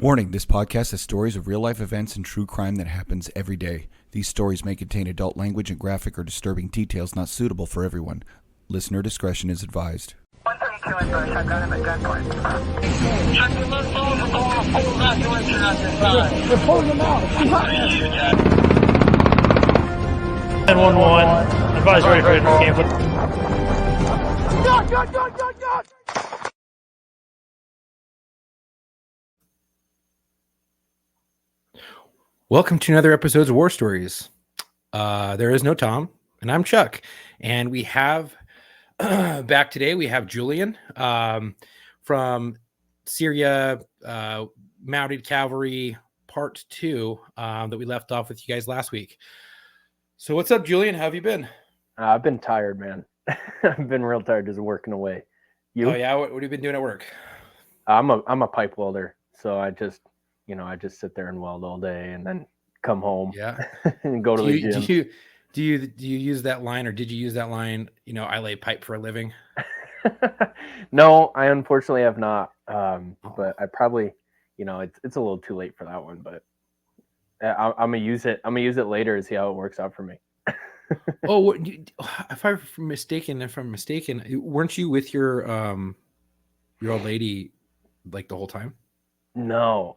Warning, this podcast has stories of real-life events and true crime that happens every day. These stories may contain adult language and graphic or disturbing details not suitable for everyone. Listener discretion is advised. 132 in Bush, I've got him at gunpoint. Check the left phone, we're going to pull that direction on this side. They're pulling them out. 911, advise ready for campus. Gun! Welcome to another episode of War Stories. There is no Tom, and I'm Chuck. And we have back today, we have Julian from Syria, Mounted Cavalry Part 2 that we left off with you guys last week. So what's up, Julian? How have you been? I've been tired, man. I've been real tired just working away. You? Oh, yeah? What have you been doing at work? I'm a pipe welder, so I just sit there and weld all day and then come home. Yeah. And go to the gym. Do you use that line, or did you use that line? I lay pipe for a living. No, I unfortunately have not. But I probably, it's a little too late for that one. But I'm gonna use it. I'm gonna use it later and see how it works out for me. Oh, if I'm mistaken, weren't you with your old lady like the whole time? No.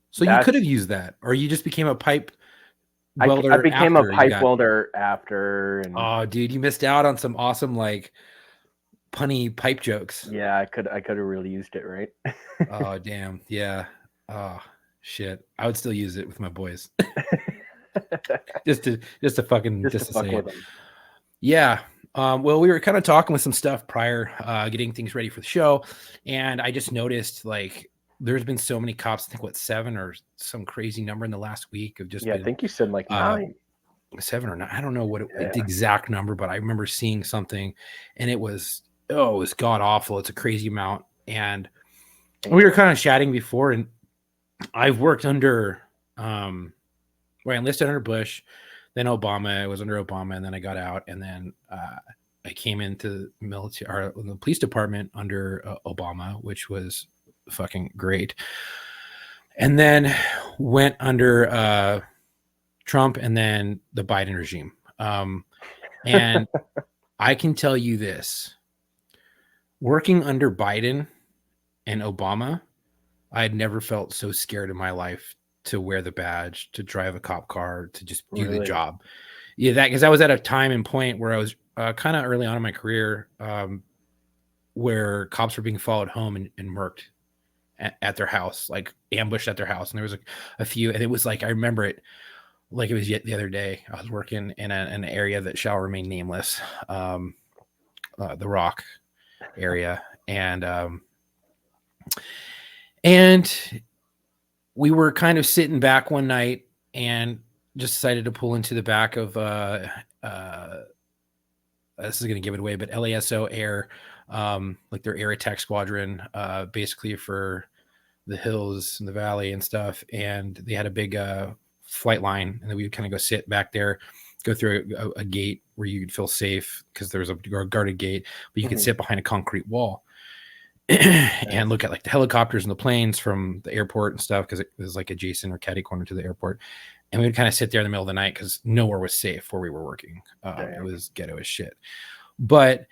So you could have used that, or you just became a pipe welder. I became a pipe welder after. And oh, dude, you missed out on some awesome like punny pipe jokes. Yeah, I could have really used it, right? Oh, damn. Yeah. Oh, shit. I would still use it with my boys. just to fuck say it. Them. Yeah. Well, we were kind of talking with some stuff prior, getting things ready for the show, and I just noticed like there's been so many cops. I think 7 or some crazy number in the last week of just. Yeah, I think you said like 9. 7 or 9. I don't know what the exact number, but I remember seeing something, and it was god awful. It's a crazy amount, and we were kind of chatting before, and I've worked under, I enlisted under Bush, then Obama. I was under Obama, and then I got out, and then I came into the police department under Obama, which was fucking great, and then went under Trump, and then the Biden regime. And I can tell you this: working under Biden and Obama, I had never felt so scared in my life to wear the badge, to drive a cop car, to just do the job. Yeah, because I was at a time and point where I was kind of early on in my career, where cops were being followed home and murked at their house, like ambushed at their house. And there was a few, and it was like, I remember it like it was yet the other day. I was working in an area that shall remain nameless, the Rock area. And we were kind of sitting back one night and just decided to pull into the back of, this is going to give it away, but LASO Air, like their air attack squadron, basically for the hills and the valley and stuff. And they had a big flight line, and then we would kind of go sit back there, go through a gate where you could feel safe because there was a guarded gate, but you could sit behind a concrete wall and look at like the helicopters and the planes from the airport and stuff, because it was like adjacent or catty corner to the airport. And we would kind of sit there in the middle of the night because nowhere was safe where we were working. It was ghetto as shit. But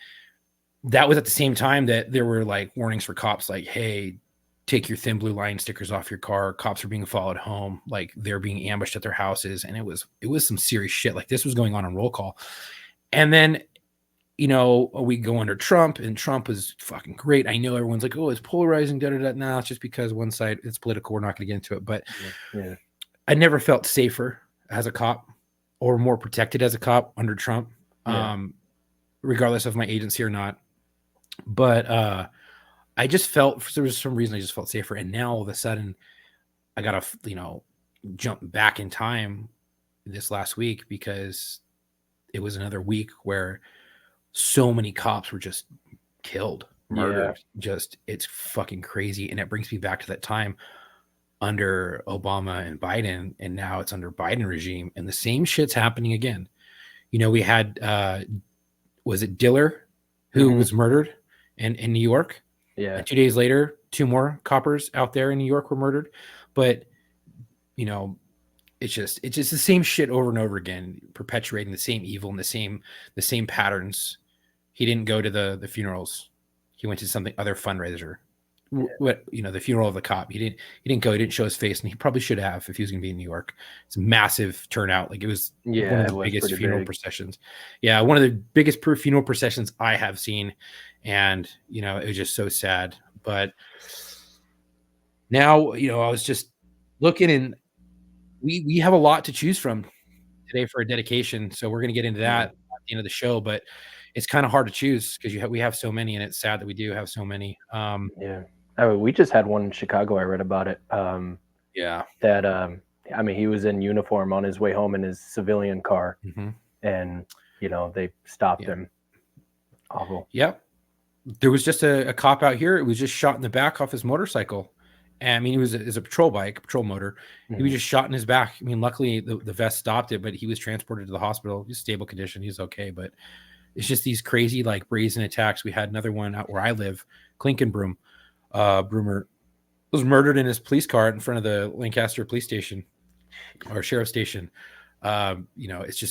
that was at the same time that there were like warnings for cops, like, hey, take your thin blue line stickers off your car. Cops are being followed home. Like they're being ambushed at their houses. And it was some serious shit. Like this was going on roll call. And then, we go under Trump, and Trump was fucking great. I know everyone's like, oh, it's polarizing. Now it's just because one side, it's political. We're not going to get into it. But I never felt safer as a cop or more protected as a cop under Trump, regardless of my agency or not. But I just felt, for some reason, I just felt safer. And now all of a sudden I got to, jump back in time this last week, because it was another week where so many cops were just killed, murdered. It's fucking crazy. And it brings me back to that time under Obama and Biden, and now it's under Biden regime, and the same shit's happening again. We had was it Diller who was murdered in New York? Yeah. And 2 days later, 2 more coppers out there in New York were murdered, but you know, it's just the same shit over and over again, perpetuating the same evil and the same patterns. He didn't go to the funerals. He went to something other fundraiser. What, you know, the funeral of the cop. He didn't go. He didn't show his face, and he probably should have if he was going to be in New York. It's a massive turnout. Like, it was one of the biggest funeral processions. Yeah, one of the biggest funeral processions I have seen, and you know, it was just so sad. But now, you know, I was just looking, and we have a lot to choose from today for a dedication, so we're going to get into that at the end of the show. But it's kind of hard to choose because we have so many, and it's sad that we do have so many. We just had one in Chicago. I read about it. That I mean, he was in uniform on his way home in his civilian car, and you know, they stopped him. Awful. Yep. There was just a cop out here. It was just shot in the back off his motorcycle. And, I mean, it was a patrol bike, patrol motor. He was just shot in his back. I mean, luckily the vest stopped it, but he was transported to the hospital. He's stable condition. He's okay. But it's just these crazy, like, brazen attacks. We had another one out where I live, Klinkenbroom. Broomer was murdered in his police car in front of the Lancaster police station or sheriff's station. You know, it's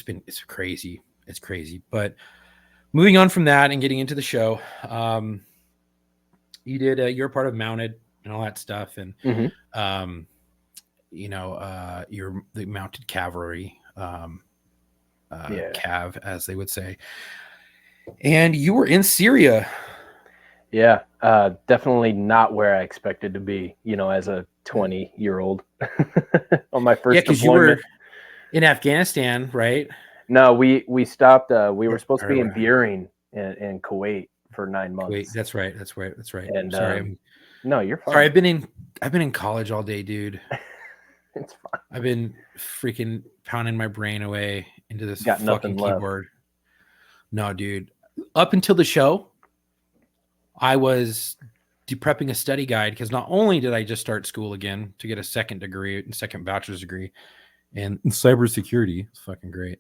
crazy. It's crazy. But moving on from that and getting into the show, you're part of Mounted and all that stuff. And, you know, you're the Mounted Cavalry, Cav, as they would say. And you were in Syria. Yeah, definitely not where I expected to be, you know, as a 20-year-old on my first deployment. You were in Afghanistan, right? No, we stopped. We were supposed to be in Burin in Kuwait for 9 months. Wait, that's right. And sorry, no, you're fine. Sorry, I've been in college all day, dude. It's fine. I've been freaking pounding my brain away into this Got fucking keyboard. Left. No, dude. Up until the show, I was prepping a study guide because not only did I just start school again to get a second bachelor's degree in cybersecurity, it's fucking great.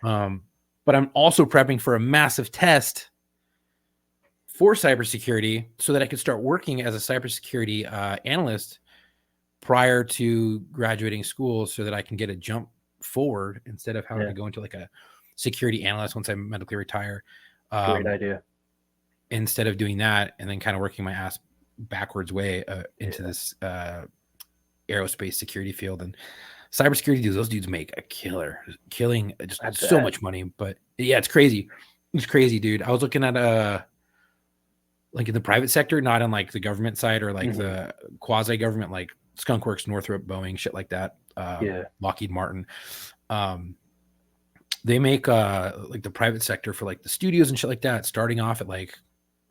But I'm also prepping for a massive test for cybersecurity so that I could start working as a cybersecurity analyst prior to graduating school, so that I can get a jump forward instead of having to go into like a security analyst once I medically retire. Great idea. Instead of doing that and then kind of working my ass backwards way into this aerospace security field. And cybersecurity dudes, those dudes make a killing just so much money. But yeah, it's crazy. It's crazy, dude. I was looking at like in the private sector, not on like the government side or like the quasi government, like Skunkworks, Northrop, Boeing, shit like that. Lockheed Martin. They make like the private sector for like the studios and shit like that, starting off at like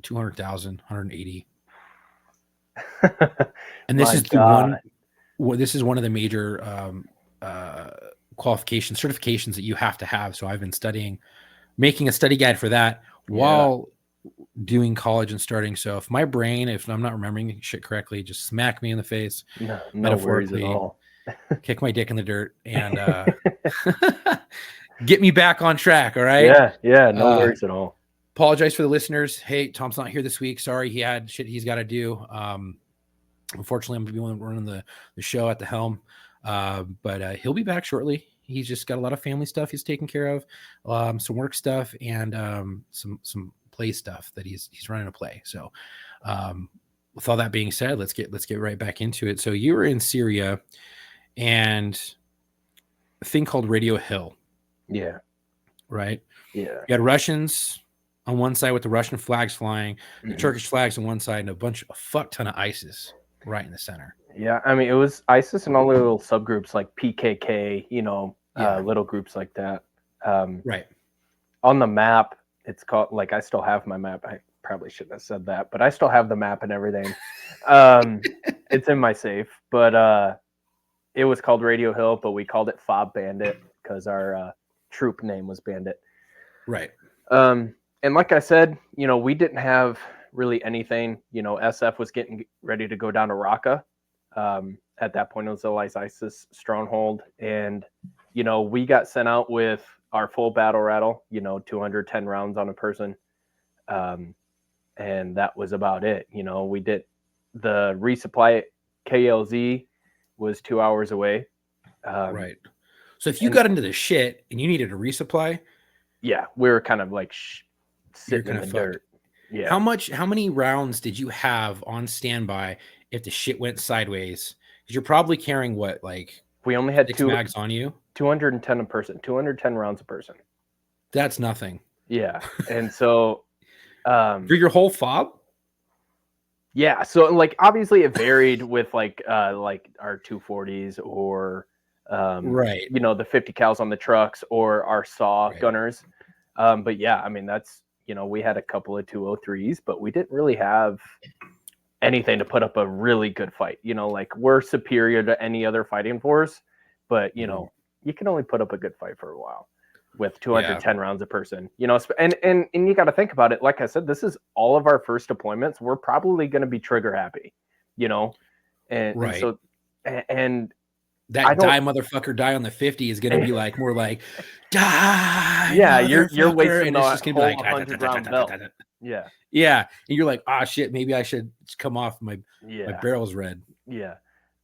200,000, 180. And this is this is one of the major certifications that you have to have. So I've been making a study guide for that while doing college and starting. So if my brain, if I'm not remembering shit correctly, just smack me in the face. No worries at all. Kick my dick in the dirt and get me back on track. All right. Yeah. No worries at all. Apologize for the listeners. Hey, Tom's not here this week. Sorry. He had shit he's got to do. Unfortunately, I'm going to be the one running the show at the helm. But he'll be back shortly. He's just got a lot of family stuff he's taking care of, some work stuff, and some play stuff that he's running a play. So with all that being said, let's get right back into it. So you were in Syria and a thing called Radio Hill. Yeah. Right? Yeah. You had Russians on one side with the Russian flags flying, the Turkish flags on one side, and a fuck ton of ISIS right in the center. Yeah, I mean, it was ISIS and all the little subgroups like PKK, little groups like that. Right. On the map, it's called, like, I still have my map. I probably shouldn't have said that, but I still have the map and everything. It's in my safe, but it was called Radio Hill, but we called it Fob Bandit because our troop name was Bandit. Right. And like I said, we didn't have really anything. SF was getting ready to go down to Raqqa. At that point, it was the ISIS stronghold. And, we got sent out with our full battle rattle, 210 rounds on a person. And that was about it. the resupply KLZ was 2 hours away. Right. So if you got into the shit and you needed a resupply, yeah, we were kind of like you're sitting in kind the of dirt. Yeah. How many rounds did you have on standby if the shit went sideways? Because you're probably carrying what, like We only had 6 mags on you? 210 a person, 210 rounds a person. That's nothing. Yeah. And so For your whole fob? yeah, so like obviously it varied with like our 240s or Right. you know, the 50 cals on the trucks or our saw Right. gunners. But yeah, I mean that's, you know, we had a couple of 203s, but we didn't really have anything to put up a really good fight. You know, like we're superior to any other fighting force, but you know, you can only put up a good fight for a while with 210 rounds a person. You know, and you got to think about it. Like I said, this is all of our first deployments. We're probably going to be trigger happy, you know, and so and that die motherfucker die on the 50 is gonna be like more like die. Yeah, you're wasting and it's just gonna be like 100 round belt. Yeah, yeah, and you're like, ah, shit, maybe I should come off. My barrel's red. Yeah,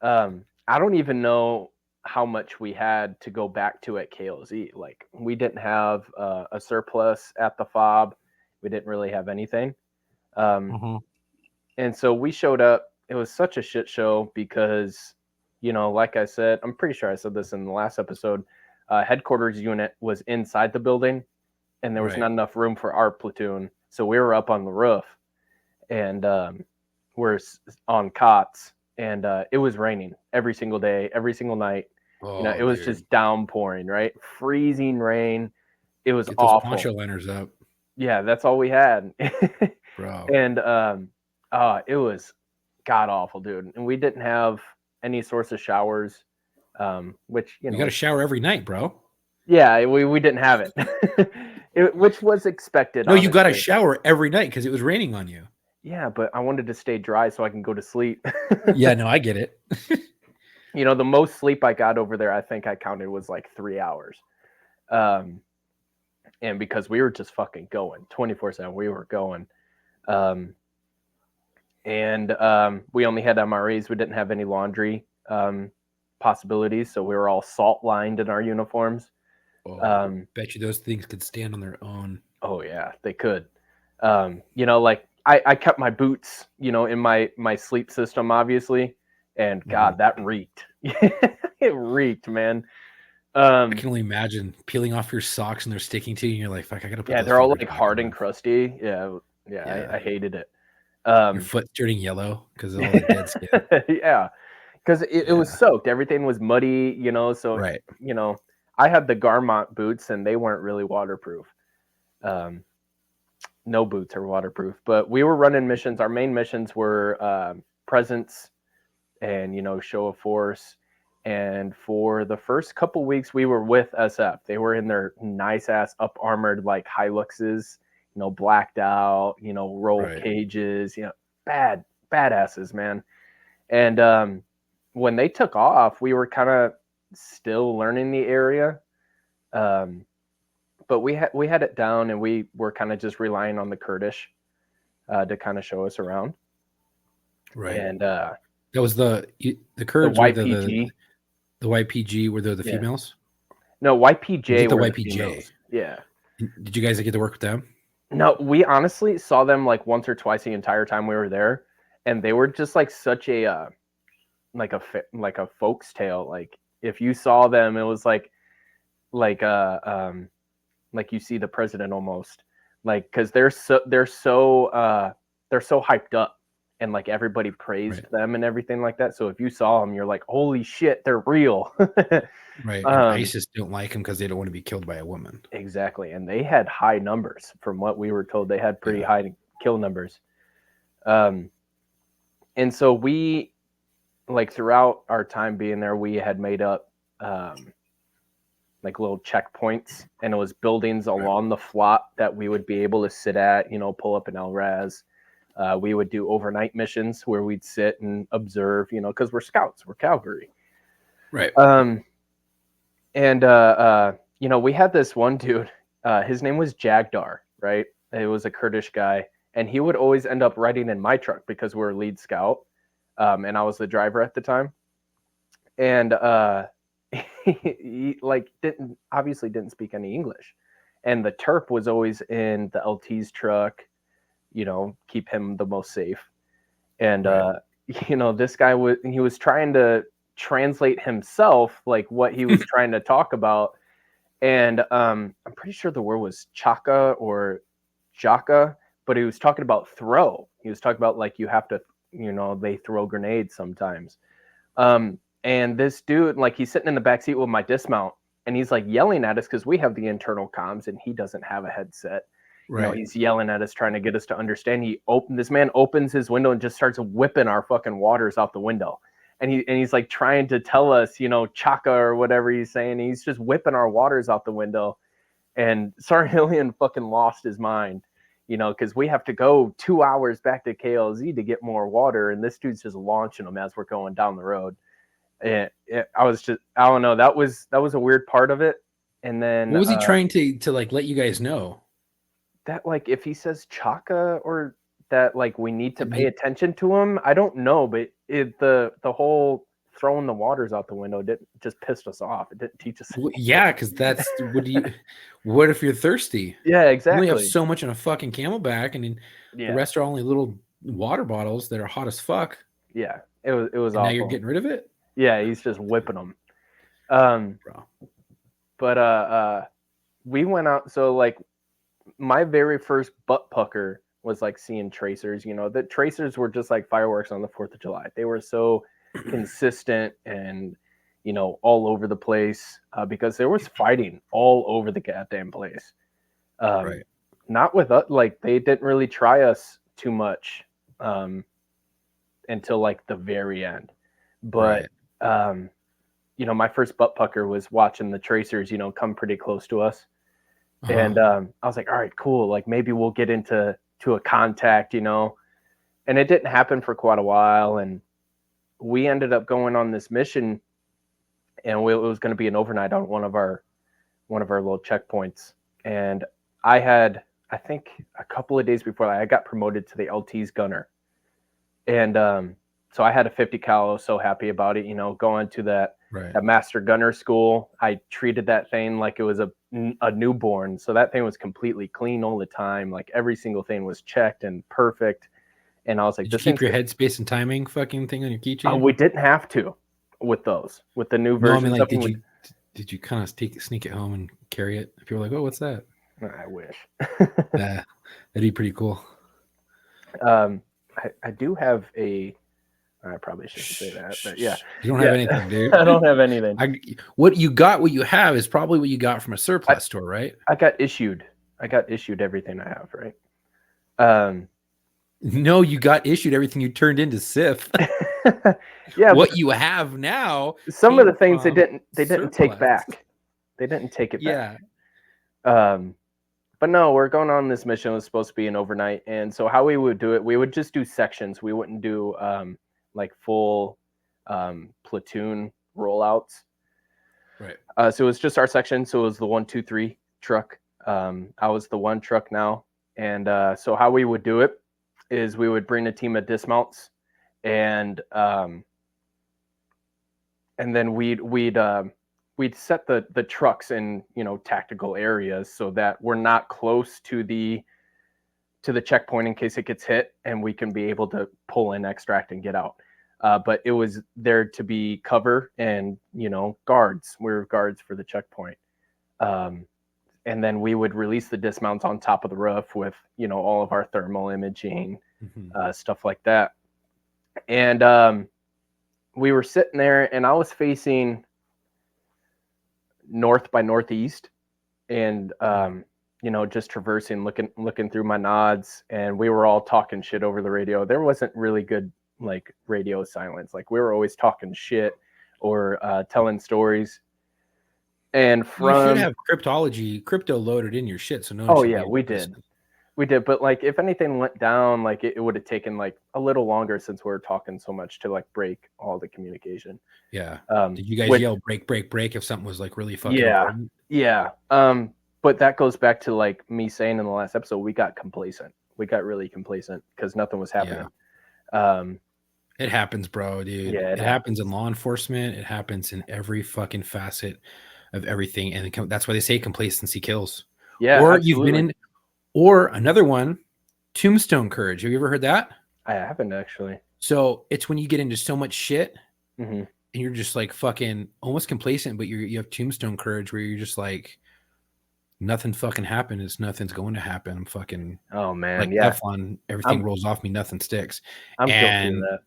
I don't even know how much we had to go back to at KLZ. Like we didn't have a surplus at the fob. We didn't really have anything. And so we showed up. It was such a shit show because, you know, like I said, I'm pretty sure I said this in the last episode, headquarters unit was inside the building and there was not enough room for our platoon. So we were up on the roof and we're on cots and it was raining every single day, every single night. You know, it was just downpouring, right? Freezing rain. It was Get awful. Those poncho liners up. Yeah, that's all we had. Bro. And it was god awful, dude. And we didn't have any source of showers, which you know, you got to shower every night, bro. Yeah, we didn't have it, which was expected. No, honestly. You got to shower every night because it was raining on you. Yeah, but I wanted to stay dry so I can go to sleep. Yeah, no, I get it. You know, the most sleep I got over there, I think I counted was like 3 hours. And because we were just fucking going 24/7, we were going. And we only had MREs. We didn't have any laundry possibilities, so we were all salt lined in our uniforms. Bet you those things could stand on their own. Oh yeah, they could. You know, like I kept my boots, you know, in my sleep system, obviously, and God, that reeked. It reeked, man. I can only imagine peeling off your socks and they're sticking to you, and you're like, "Fuck, I gotta put." Yeah, they're all like hard and crusty. Yeah. I hated it. Your foot turning yellow because of all the dead skin. Yeah, because it was soaked. Everything was muddy, you know. So you know, I had the Garmont boots, and they weren't really waterproof. No boots are waterproof, but we were running missions. Our main missions were presence and, you know, show of force. And for the first couple weeks, we were with SF. They were in their nice ass up armored like Hiluxes, you know, blacked out, you know, roll cages, you know, badasses, man. And when they took off, we were kind of still learning the area. But we had it down, and we were kind of just relying on the Kurdish to kind of show us around. Right. And that was the Kurds, the YPG. The YPG were the females? No, YPJ were the YPJ. Females. Yeah. Did you guys get to work with them? No, we honestly saw them like once or twice the entire time we were there, and they were just like such a like a folk's tale. Like if you saw them, it was like you see the president almost, like, because they're so hyped up. And like everybody praised them and everything like that. So if you saw them, you're like, holy shit, they're real. Right. And ISIS don't like them because they don't want to be killed by a woman. Exactly. And they had high numbers. From what we were told, they had pretty high kill numbers. And so we, like, throughout our time being there, we had made up like little checkpoints, and it was buildings along the flot that we would be able to sit at, you know, pull up an LRAS. We would do overnight missions where we'd sit and observe, you know, because we're scouts, we're cavalry. Right. You know, we had this one dude, his name was Jagdar, right? It was a Kurdish guy, and he would always end up riding in my truck because we're a lead scout. and I was the driver at the time. And he like didn't speak any English, and the Terp was always in the LT's truck, keep him the most safe. And this guy was trying to translate himself, like what he was trying to talk about. And I'm pretty sure the word was chaka or jaka, but he was talking about throw. He was talking about like you have to, they throw grenades sometimes. And this dude, like he's sitting in the back seat with my dismount, and he's like yelling at us because we have the internal comms and he doesn't have a headset. Right. He's yelling at us, trying to get us to understand. This man opens his window and just starts whipping our fucking waters out the window. And he's like trying to tell us, chaka or whatever he's saying. He's just whipping our waters out the window. And Sarhillian fucking lost his mind, because we have to go 2 hours back to KLZ to get more water. And this dude's just launching them as we're going down the road. And I don't know. That was a weird part of it. And then what was he trying to like let you guys know? That like if he says chaka or that like we need to pay attention to him, I don't know, but the whole throwing the waters out the window just pissed us off. It didn't teach us. Yeah, because that's what if you're thirsty? Yeah, exactly. You only have so much in a fucking Camelback, and the rest are only little water bottles that are hot as fuck. Yeah, it was awful. Now you're getting rid of it. Yeah, he's just whipping them. But we went out. So like my very first butt pucker was like seeing tracers. The tracers were just like fireworks on the 4th of July. They were so consistent and all over the place because there was fighting all over the goddamn place. Right. Not with us. Like they didn't really try us too much until like the very end. But my first butt pucker was watching the tracers, come pretty close to us. Uh-huh. And I was like, all right, cool. Like maybe we'll get into a contact, and it didn't happen for quite a while. And we ended up going on this mission, and it was going to be an overnight on one of our little checkpoints. And I think a couple of days before that, I got promoted to the LT's gunner. And so I had a 50 cal. I was so happy about it, going to that master gunner school. I treated that thing like it was a newborn. So that thing was completely clean all the time. Like every single thing was checked and perfect. And I was like, did you keep your headspace and timing fucking thing on your keychain? We didn't have to with the new version. No, I mean, like, did you kind of sneak it home and carry it? People were like, oh, what's that? I wish. Yeah, that'd be pretty cool. I do have I probably shouldn't say that, but yeah. You don't have anything, dude. I don't have anything. What you have is probably what you got from a surplus store, right? I got issued everything I have, right? No, you got issued everything you turned into SIF. Yeah. What you have now. Some of the things they didn't take back. They didn't take it back. Yeah. But no, we're going on this mission. It was supposed to be an overnight. And so how we would do it, we would just do sections. We wouldn't do like full platoon rollouts. Right. So it was just our section. So it was the 1, 2, 3 truck. I was the 1 truck now. And so how we would do it is we would bring a team of dismounts, and then we'd set the trucks in tactical areas so that we're not close to the checkpoint in case it gets hit, and we can be able to pull in, extract, and get out. But it was there to be cover and guards. We were guards for the checkpoint. And then we would release the dismounts on top of the roof with all of our thermal imaging, stuff like that. And we were sitting there, and I was facing north by northeast, and just traversing, looking through my nods, and we were all talking shit over the radio. There wasn't really good like radio silence. Like we were always talking shit or telling stories. And you should have crypto loaded in your shit, so no. Oh yeah, we did. But like if anything went down, like it would have taken like a little longer since we were talking so much to like break all the communication. Yeah. Did you guys yell break if something was like really fucking important? Yeah. But that goes back to like me saying in the last episode, we got complacent. We got really complacent because nothing was happening. Yeah. It happens, bro, dude. Yeah, It happens in law enforcement. It happens in every fucking facet of everything, and that's why they say complacency kills. Yeah, Or you've been absolutely. in, or another one, tombstone courage. Have you ever heard that? I haven't actually. So it's when you get into so much shit Hmm. and you're just like fucking almost complacent, but you have tombstone courage where you're just like nothing fucking happened. Nothing's going to happen. I'm fucking Oh man, like yeah. Teflon. Everything I'm rolls off me. Nothing sticks. I'm guilty of And that.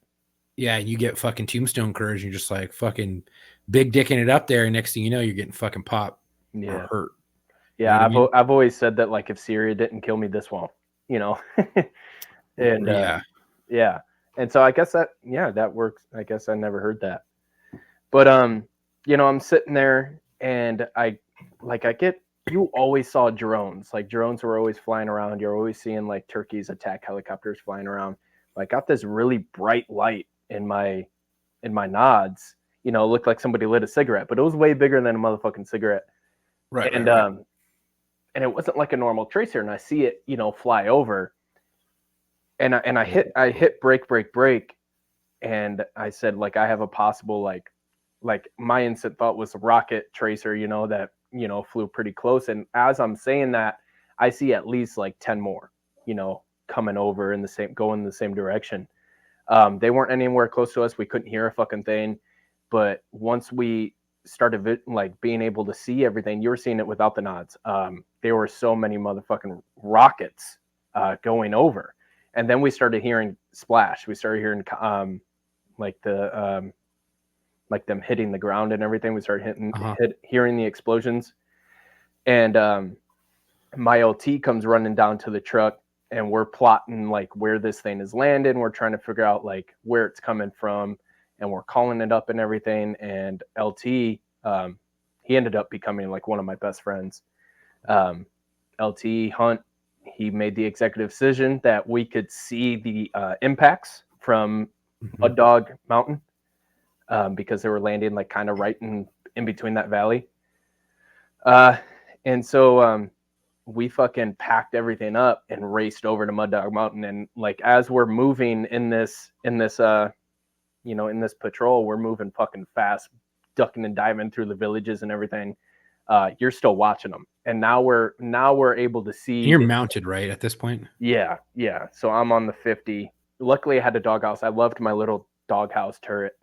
yeah, you get fucking tombstone courage. And you're just like fucking big dicking it up there. And next thing you know, you're getting fucking popped or Yeah. hurt. Yeah, know what I mean? I've always said that, like, if Syria didn't kill me, this won't, you know. And Yeah. yeah. And so I guess that works. I guess I never heard that. But I'm sitting there and you always saw drones. Like drones were always flying around. You're always seeing like turkeys attack helicopters flying around. I got this really bright light in my nods. It looked like somebody lit a cigarette, but it was way bigger than a motherfucking cigarette. Right. And right. and it wasn't like a normal tracer, and I see it, fly over, and I hit brake, and I said, like, I have a possible, like my instant thought was a rocket tracer, that flew pretty close, and as I'm saying that, I see at least like 10 more, coming over going in the same direction. They weren't anywhere close to us. We couldn't hear a fucking thing, but once we started being able to see everything, you were seeing it without the nods. There were so many motherfucking rockets going over, and then we started hearing splash. We started hearing like them hitting the ground and everything. We started hearing the explosions, and my LT comes running down to the truck, and we're plotting like where this thing is landing. We're trying to figure out like where it's coming from, and we're calling it up and everything. And LT, he ended up becoming like one of my best friends. LT Hunt, he made the executive decision that we could see the impacts from Mud Dog Mountain, because they were landing like kind of right in between that valley. And so we fucking packed everything up and raced over to Mud Dog Mountain. And like as we're moving in this patrol, we're moving fucking fast, ducking and diving through the villages and everything. You're still watching them, and now we're able to see. And you're mounted, right, at this point? Yeah. So I'm on the 50. Luckily, I had a doghouse. I loved my little doghouse turret.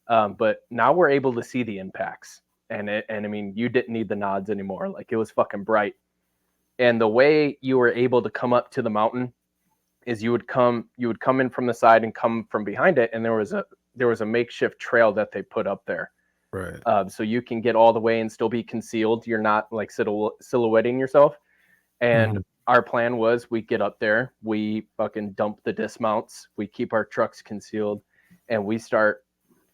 But now we're able to see the impacts, and I mean, you didn't need the nods anymore. Like it was fucking bright. And the way you were able to come up to the mountain is you would come in from the side and come from behind it, and there was a makeshift trail that they put up there. Right. So you can get all the way and still be concealed. You're not like silhouetting yourself. And our plan was we get up there, we fucking dump the dismounts, we keep our trucks concealed, and we start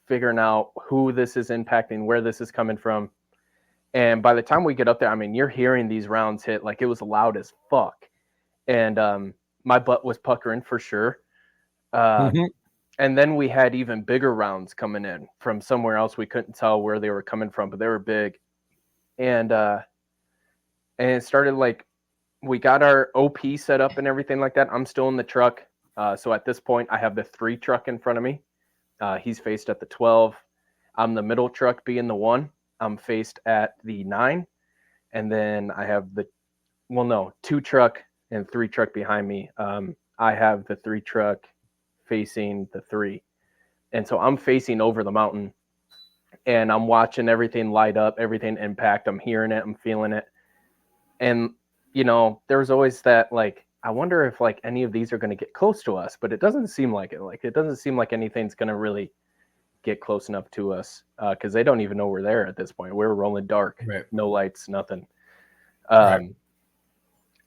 figuring out who this is impacting, where this is coming from. And by the time we get up there, I mean, you're hearing these rounds hit, like it was loud as fuck. And my butt was puckering for sure. And then we had even bigger rounds coming in from somewhere else. We couldn't tell where they were coming from, but they were big. And it started like, we got our OP set up and everything like that. I'm still in the truck. So at this point, I have the 3 truck in front of me. He's faced at the 12. I'm the middle truck being the 1. I'm faced at the 9. And then I have 2 truck and 3 truck behind me. I have the 3 truck facing the 3. And so I'm facing over the mountain, and I'm watching everything light up, everything impact. I'm hearing it. I'm feeling it. And, there's always that, like, I wonder if like any of these are going to get close to us, but it doesn't seem like it. Like, it doesn't seem like anything's going to really get close enough to us, because they don't even know we're there at this point. We're rolling dark, Right. No lights, nothing. Right.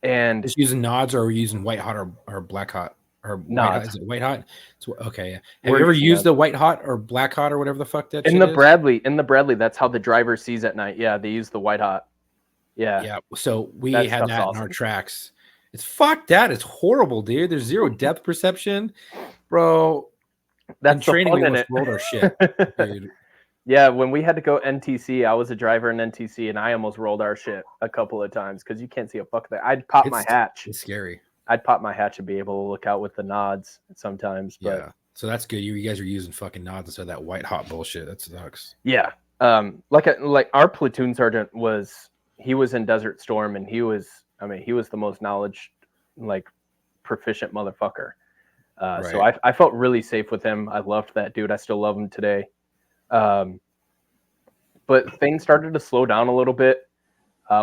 And just using nods, or are we using white hot or black hot or white hot? Is it white hot? It's okay. Yeah. Have you ever used the white hot or black hot or whatever the fuck that in shit the is? In the Bradley, that's how the driver sees at night. Yeah, they use the white hot. Yeah. So we That had that stuff's in our awesome. tracks. It's fuck that. It's horrible, dude. There's zero depth perception, bro. That's in training. We in almost it. rolled our shit, dude. Yeah, when we had to go NTC, I was a driver in NTC, and I almost rolled our shit a couple of times because you can't see a fuck there. I'd pop my hatch. It's scary. I'd pop my hatch and be able to look out with the nods sometimes. But So that's good. You guys are using fucking nods instead of that white hot bullshit. That sucks. Yeah. Like our platoon sergeant he was in Desert Storm, and he was the most knowledge, like, proficient motherfucker. So I felt really safe with him. I loved that dude. I still love him today. But things started to slow down a little bit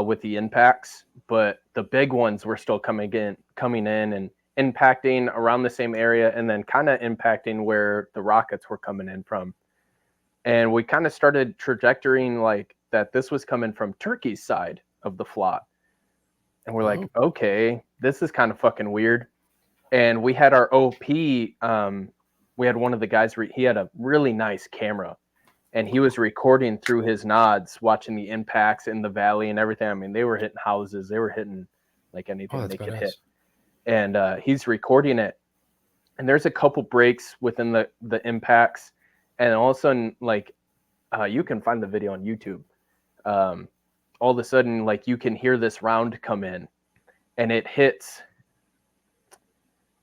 with the impacts, but the big ones were still coming in and impacting around the same area, and then kind of impacting where the rockets were coming in from. And we kind of started trajectorying like that this was coming from Turkey's side of the flot. And we're like, okay, this is kind of fucking weird. And we had our OP, we had one of the guys, he had a really nice camera, and he was recording through his nods, watching the impacts in the valley and everything. I mean, they were hitting houses, they were hitting like anything they could hit. And he's recording it. And there's a couple breaks within the impacts. And all of a sudden, like, you can find the video on YouTube. All of a sudden, like, you can hear this round come in, and it hits.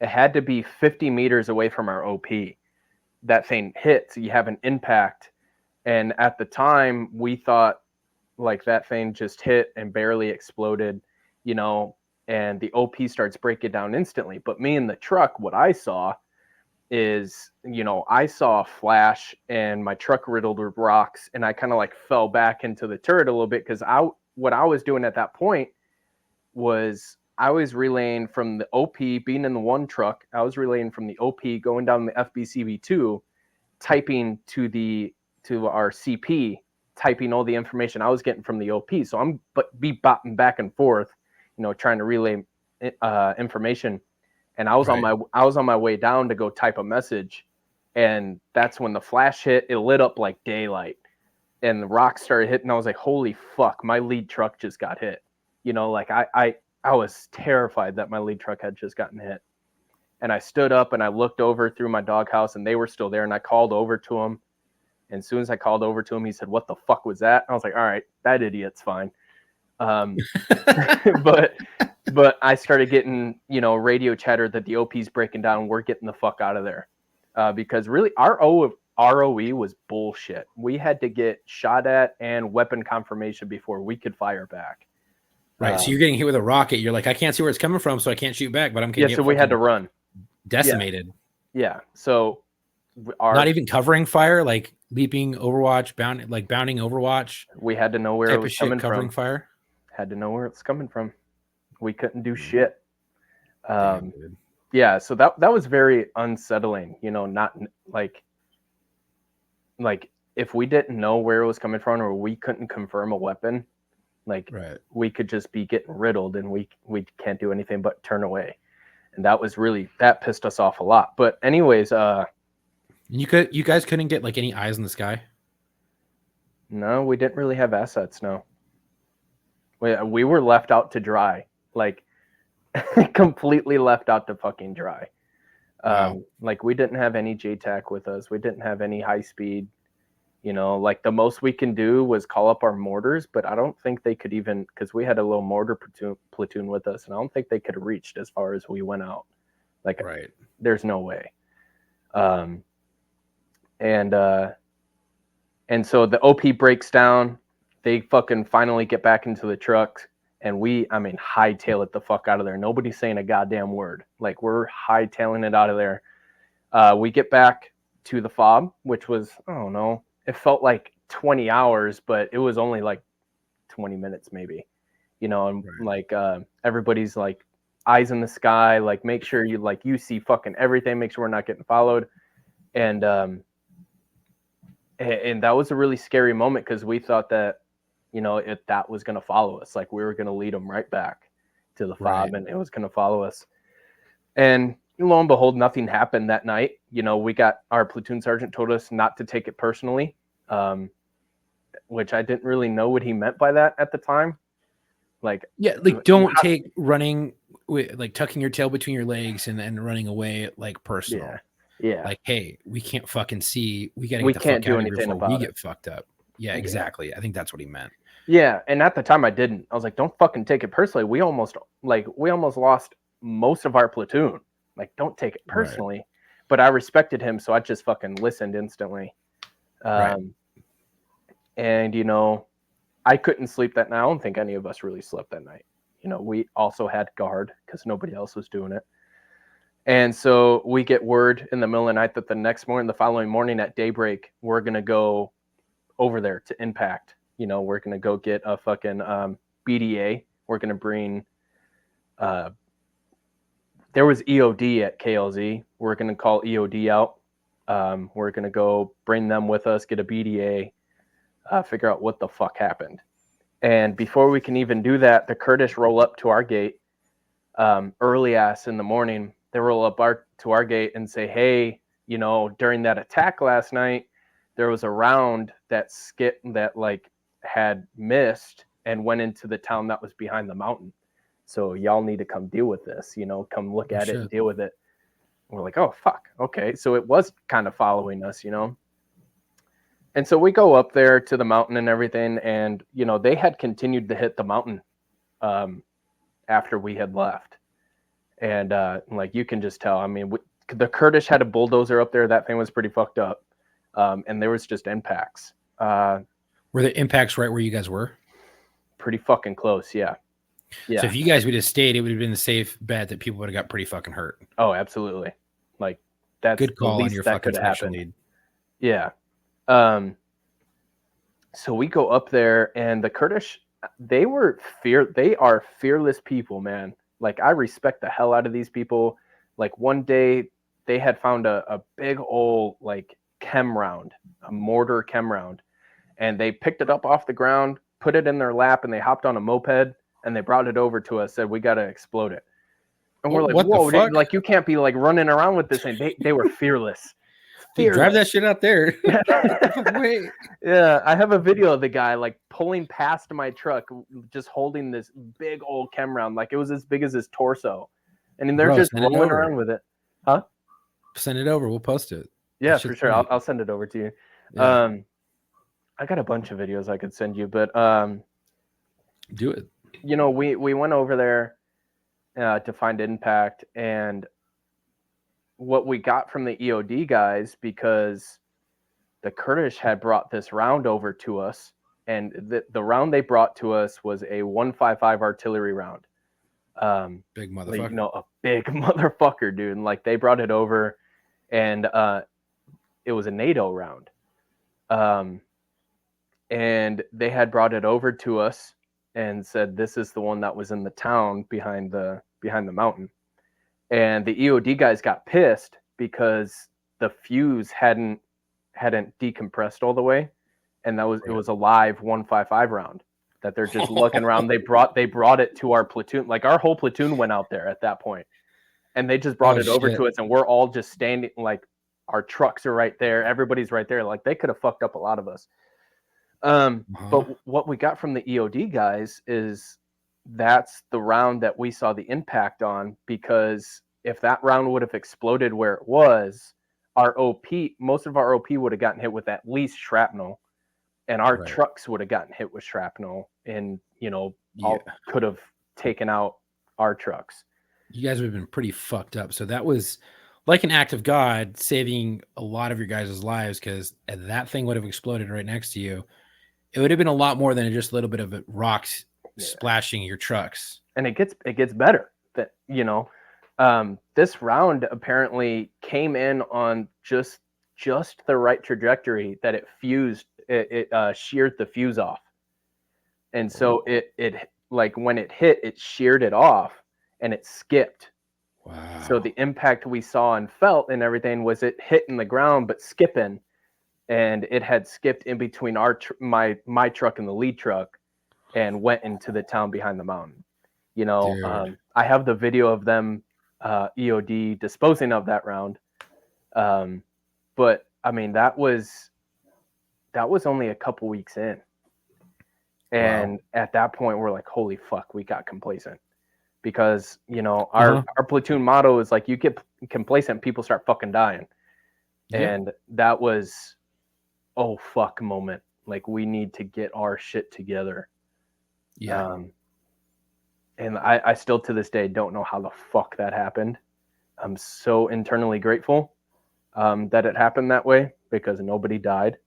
It had to be 50 meters away from our OP. That thing hits, you have an impact. And at the time, we thought, like, that thing just hit and barely exploded, you know, and the OP starts breaking down instantly. But me in the truck, what I saw is, you know, I saw a flash and my truck riddled with rocks, and I kind of like fell back into the turret a little bit, because what I was doing at that point was I was relaying from the OP, being in the one truck, I was relaying from the OP going down the FBCB2, typing to our CP, typing all the information I was getting from the OP. So I'm bopping back and forth, you know, trying to relay information. And I was on my way down to go type a message, and that's when the flash hit. It lit up like daylight, and the rocks started hitting. I was like, "Holy fuck! My lead truck just got hit." You know, like I was terrified that my lead truck had just gotten hit. And I stood up and I looked over through my doghouse, and they were still there. And I called over to him. And as soon as I called over to him, he said, "What the fuck was that?" I was like, "All right, that idiot's fine." But I started getting, you know, radio chatter that the OP's breaking down. We're getting the fuck out of there, because really our ROE was bullshit. We had to get shot at and weapon confirmation before we could fire back. Right. So you're getting hit with a rocket. You're like, I can't see where it's coming from, so I can't shoot back. But I'm getting so we had to run. Decimated. Yeah. So not even covering fire, like leaping Overwatch, bounding Overwatch. We had to know where it was coming from. Covering fire. Had to know where it's coming from. We couldn't do shit. Damn, yeah, so that was very unsettling, you know, not like if we didn't know where it was coming from, or we couldn't confirm a weapon, like we could just be getting riddled, and we can't do anything but turn away. And that pissed us off a lot. But anyways, you guys couldn't get like any eyes in the sky? No, we didn't really have assets, no. We were left out to dry. Like, completely left out to fucking dry. Wow. Like, we didn't have any JTAC with us. We didn't have any high speed. You know, like, the most we can do was call up our mortars, but I don't think they could even, because we had a little mortar platoon with us, and I don't think they could have reached as far as we went out. Like, there's no way. And so the OP breaks down. They fucking finally get back into the trucks, and hightail it the fuck out of there. Nobody's saying a goddamn word. Like, we're hightailing it out of there. We get back to the fob, which was, I don't know, it felt like 20 hours, but it was only like 20 minutes maybe. You know, and like everybody's like eyes in the sky, like make sure you see fucking everything, make sure we're not getting followed. And that was a really scary moment, because we thought that, you know, that was going to follow us. Like, we were going to lead them right back to the fob, and it was going to follow us. And lo and behold, nothing happened that night. You know, our platoon sergeant told us not to take it personally, which I didn't really know what he meant by that at the time. Like, don't take running with, like, tucking your tail between your legs and then running away, like, personal. Yeah. Like, hey, we can't fucking see. We got to get the fuck out of here before we get fucked up. Yeah, exactly. I think that's what he meant. Yeah, and at the time I didn't. I was like, don't fucking take it personally. We almost lost most of our platoon. Like, don't take it personally. but I respected him, so I just fucking listened instantly. Right. And, you know, I couldn't sleep that night. I don't think any of us really slept that night. You know, we also had guard because nobody else was doing it. And so we get word in the middle of the night that the following morning at daybreak, we're going to go over there to impact. You know, we're going to go get a fucking BDA. We're going to bring, there was EOD at KLZ. We're going to call EOD out. We're going to go bring them with us, get a BDA, figure out what the fuck happened. And before we can even do that, the Kurdish roll up to our gate early ass in the morning. They roll up to our gate and say, hey, you know, during that attack last night, there was a round that like had missed and went into the town that was behind the mountain. So y'all need to come deal with this, you know, come look at it and deal with it. And we're like, oh, fuck. Okay. So it was kind of following us, you know. And so we go up there to the mountain and everything. And, you know, they had continued to hit the mountain after we had left. And like you can just tell, I mean, the Kurdish had a bulldozer up there. That thing was pretty fucked up. And there was just impacts. Were the impacts right where you guys were? Pretty fucking close, yeah. Yeah. So if you guys would have stayed, it would have been a safe bet that people would have got pretty fucking hurt. Oh, absolutely. Like that's good call on your fucking special lead. Yeah. So we go up there, and the Kurdish, they are fearless people, man. Like, I respect the hell out of these people. Like, one day they had found a big old like chem round, a mortar chem round, and they picked it up off the ground, put it in their lap, and they hopped on a moped and they brought it over to us, said, we got to explode it. And we're like, what whoa, the fuck? dude, like, you can't be like running around with this thing. They were fearless. Dude, drive that shit out there. Wait. Yeah, I have a video of the guy like pulling past my truck, just holding this big old chem round, like it was as big as his torso, and then they're just rolling around with it. Huh? Send it over. We'll post it. Yeah, for sure. I'll send it over to you. Yeah. I got a bunch of videos I could send you, but do it. You know, we went over there to find impact, and what we got from the EOD guys, because the Kurdish had brought this round over to us, and the round they brought to us was a 155 artillery round. Big motherfucker. You know, a big motherfucker, dude. And like, they brought it over, and it was a NATO round. And they had brought it over to us and said, this is the one that was in the town behind the mountain. And the EOD guys got pissed because the fuse hadn't decompressed all the way, and it was a live 155 round that they're just looking around. They brought it to our platoon. Like, our whole platoon went out there at that point, and they just brought it over to us, and we're all just standing, like, our trucks are right there, everybody's right there. Like, they could have fucked up a lot of us. But what we got from the EOD guys is that's the round that we saw the impact on, because if that round would have exploded where it was, most of our OP would have gotten hit with at least shrapnel, and our trucks would have gotten hit with shrapnel, and, you know, could have taken out our trucks. You guys would have been pretty fucked up. So that was like an act of God saving a lot of your guys' lives, because that thing would have exploded right next to you. It would have been a lot more than just a little bit of rocks splashing your trucks. And it gets better. That, you know, this round apparently came in on just the right trajectory that it fused. It sheared the fuse off, and so it like, when it hit, it sheared it off, and it skipped. Wow. So the impact we saw and felt and everything was it hitting the ground but skipping, and it had skipped in between my truck and the lead truck, and went into the town behind the mountain. You know, I have the video of them EOD disposing of that round, but I mean, that was only a couple weeks in, and at that point we're like, holy fuck, we got complacent, because, you know, our platoon motto is like, you get complacent, people start fucking dying. And that was, oh fuck moment. Like, we need to get our shit together. And I still to this day don't know how the fuck that happened. I'm so internally grateful. that it happened that way because nobody died.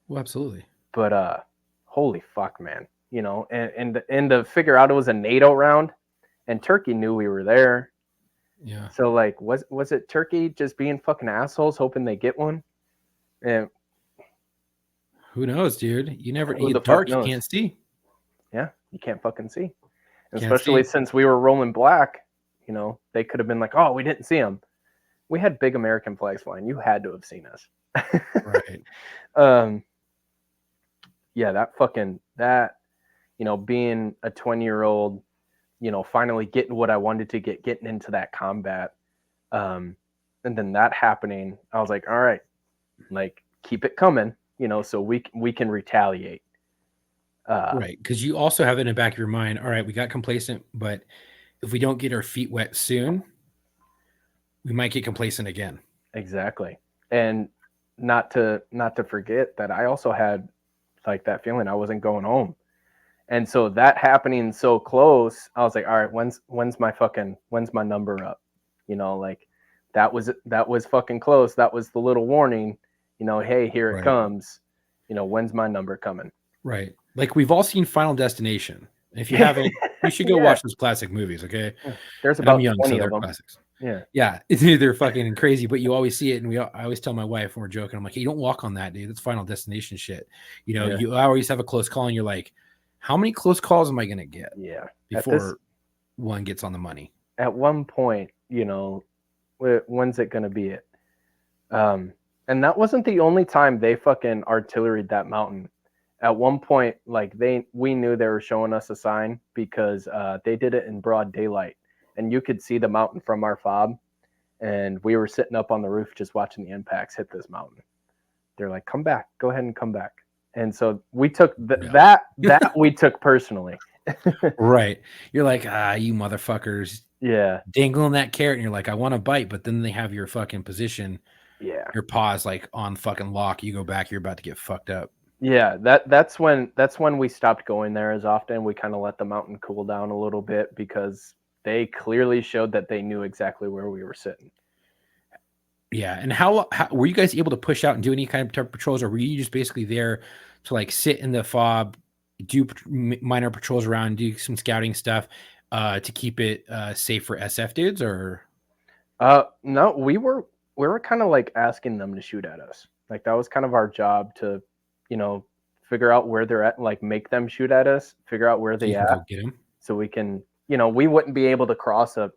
Well, absolutely. But holy fuck, man. And to figure out it was a NATO round, and Turkey knew we were there. Yeah. So like, was it Turkey just being fucking assholes, hoping they get one? And Who knows, dude? You never. Who You the fuck dark. You knows? can't see. yeah, you can't fucking see. And Can't especially see. since we were rolling black, they could have been like, oh, we didn't see them. We had big American flags flying. You had to have seen us. Right. Yeah, being a 20-year-old, finally getting what I wanted to getting into that combat. And then that happening, I was like, all right, like keep it coming, so we can retaliate. Right. Because you also have it in the back of your mind. All right, we got complacent, but if we don't get our feet wet soon, we might get complacent again. Exactly. And not to forget that I also had like that feeling I wasn't going home. And so that happening so close, I was like, all right, when's my number up? Like that was fucking close. That was the little warning, hey, here it comes. When's my number coming? Right. Like we've all seen Final Destination. If you haven't, you should go watch those classic movies, okay? There's And I'm about young, 20 so of they're them. classics. Yeah. Yeah, they're fucking crazy, but you always see it, and I always tell my wife when we're joking, I'm like, hey, you don't walk on that, dude. That's Final Destination shit. You always have a close call, and you're like, how many close calls am I gonna get? Yeah. Before one gets on the money. At one point, when's it gonna be it? And that wasn't the only time they fucking artilleried that mountain. At one point, like we knew they were showing us a sign because they did it in broad daylight. And you could see the mountain from our fob, and we were sitting up on the roof just watching the impacts hit this mountain. They're like, "Come back, go ahead and come back." And so we took that we took personally. Right, you're like, you motherfuckers, yeah, dangling that carrot, and you're like, I want to bite, but then they have your fucking position, your paws like on fucking lock. You go back, you're about to get fucked up. Yeah, that's when we stopped going there as often. We kind of let the mountain cool down a little bit because they clearly showed that they knew exactly where we were sitting. Yeah. And how were you guys able to push out and do any kind of patrols, or were you just basically there to like sit in the fob, do minor patrols around, do some scouting stuff to keep it safe for SF dudes? Or no, we were kind of like asking them to shoot at us. Like that was kind of our job to, figure out where they're at, like make them shoot at us, figure out where they at, get them, so we can, we wouldn't be able to cross an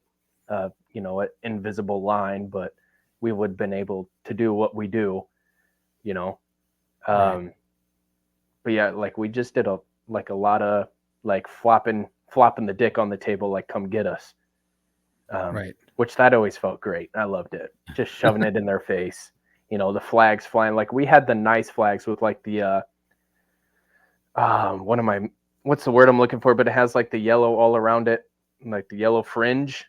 invisible line, but we would have been able to do what we do, Right. But yeah, like we just did a lot of like flopping the dick on the table, like come get us. Right. Which that always felt great. I loved it. Just shoving it in their face. The flags flying. Like we had the nice flags with like the what's the word I'm looking for? But it has like the yellow all around it, like the yellow fringe,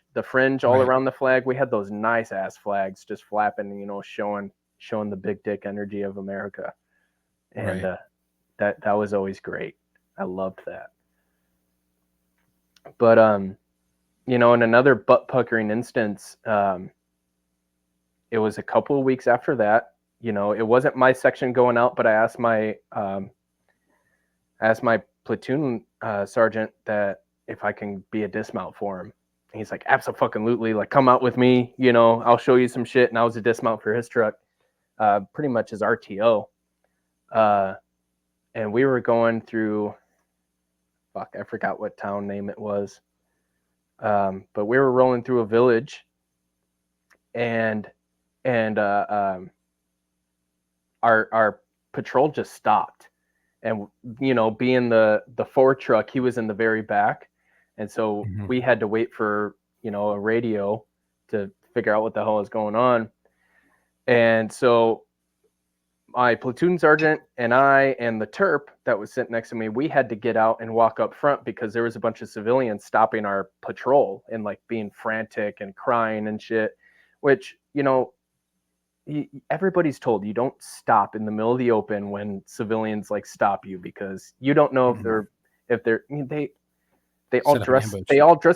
all around the flag. We had those nice ass flags just flapping, showing the big dick energy of America. And that was always great. I loved that. But in another butt puckering instance, it was a couple of weeks after that. It wasn't my section going out, but I asked my platoon sergeant that if I can be a dismount for him. And he's like, absolutely, like come out with me, I'll show you some shit. And I was a dismount for his truck, pretty much his RTO. And we were going through, I forgot what town name it was. But we were rolling through a village, and our patrol just stopped. And being the Ford truck, he was in the very back, and so we had to wait for a radio to figure out what the hell is going on. And so my platoon sergeant and I and the terp that was sitting next to me, we had to get out and walk up front because there was a bunch of civilians stopping our patrol and like being frantic and crying and shit, which everybody's told you don't stop in the middle of the open when civilians like stop you, because you don't know if they all dress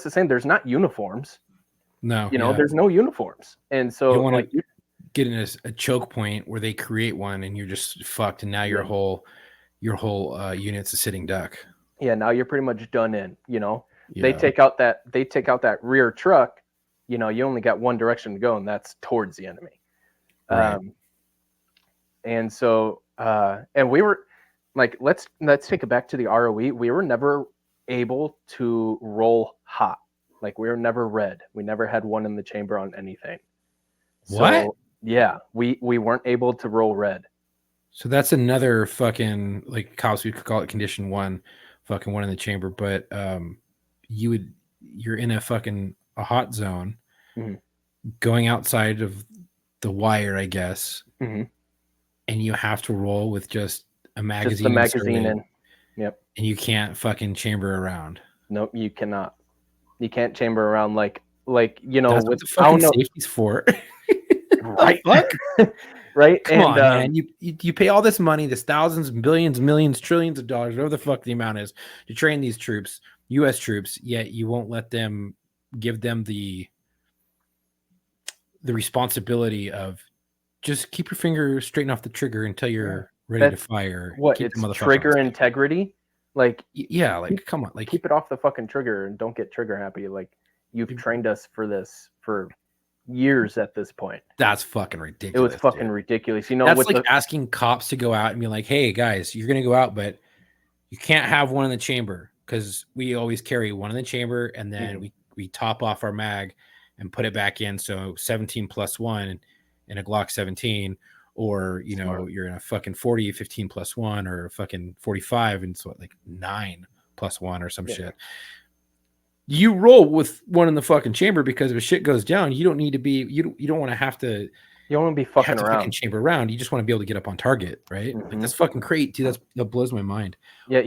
the same. There's not uniforms. No, there's no uniforms, and so get in a choke point where they create one and you're just fucked, and now your whole unit's a sitting duck. Yeah, now you're pretty much done in. They Yeah. take out that rear truck. You only got one direction to go, and that's towards the enemy. Right. And so, and we were like, let's take it back to the ROE. We were never able to roll hot. Like, we were never red. We never had one in the chamber on anything. What? So, yeah, we weren't able to roll red. So that's another fucking, like, cops, we could call it condition 1, fucking one in the chamber, but you're in a hot zone, going outside of the wire, I guess, and you have to roll with just a magazine. Just the magazine in. Yep. And you can't fucking chamber around. Nope, you cannot. You can't chamber around like That's with what the fucking safety's for. Right. Fuck? Right. Come on, man. You pay all this money, this thousands, billions, millions, trillions of dollars, whatever the fuck the amount is, to train these troops, U.S. troops, yet you won't let them give them the responsibility of just keep your finger straight off the trigger until you're ready to fire. What? Keep It's trigger integrity. Like, yeah, like, come on, like, keep it off the fucking trigger and don't get trigger happy. Like, you've trained us for this for years at this point. That's fucking ridiculous. It was fucking ridiculous. That's like asking cops to go out and be like, hey guys, you're gonna go out, but you can't have one in the chamber, because we always carry one in the chamber, and then we top off our mag and put it back in. So 17 plus 1 in a Glock 17, or you're in a fucking 40, 15 plus 1, or a fucking 45, and so like 9 plus 1 or some shit. You roll with one in the fucking chamber, because if shit goes down, you don't need to be, you don't want to have to, you don't want to be fucking around. Fucking chamber around. You just want to be able to get up on target, right? Like, that's fucking great, dude. That blows my mind. Yeah,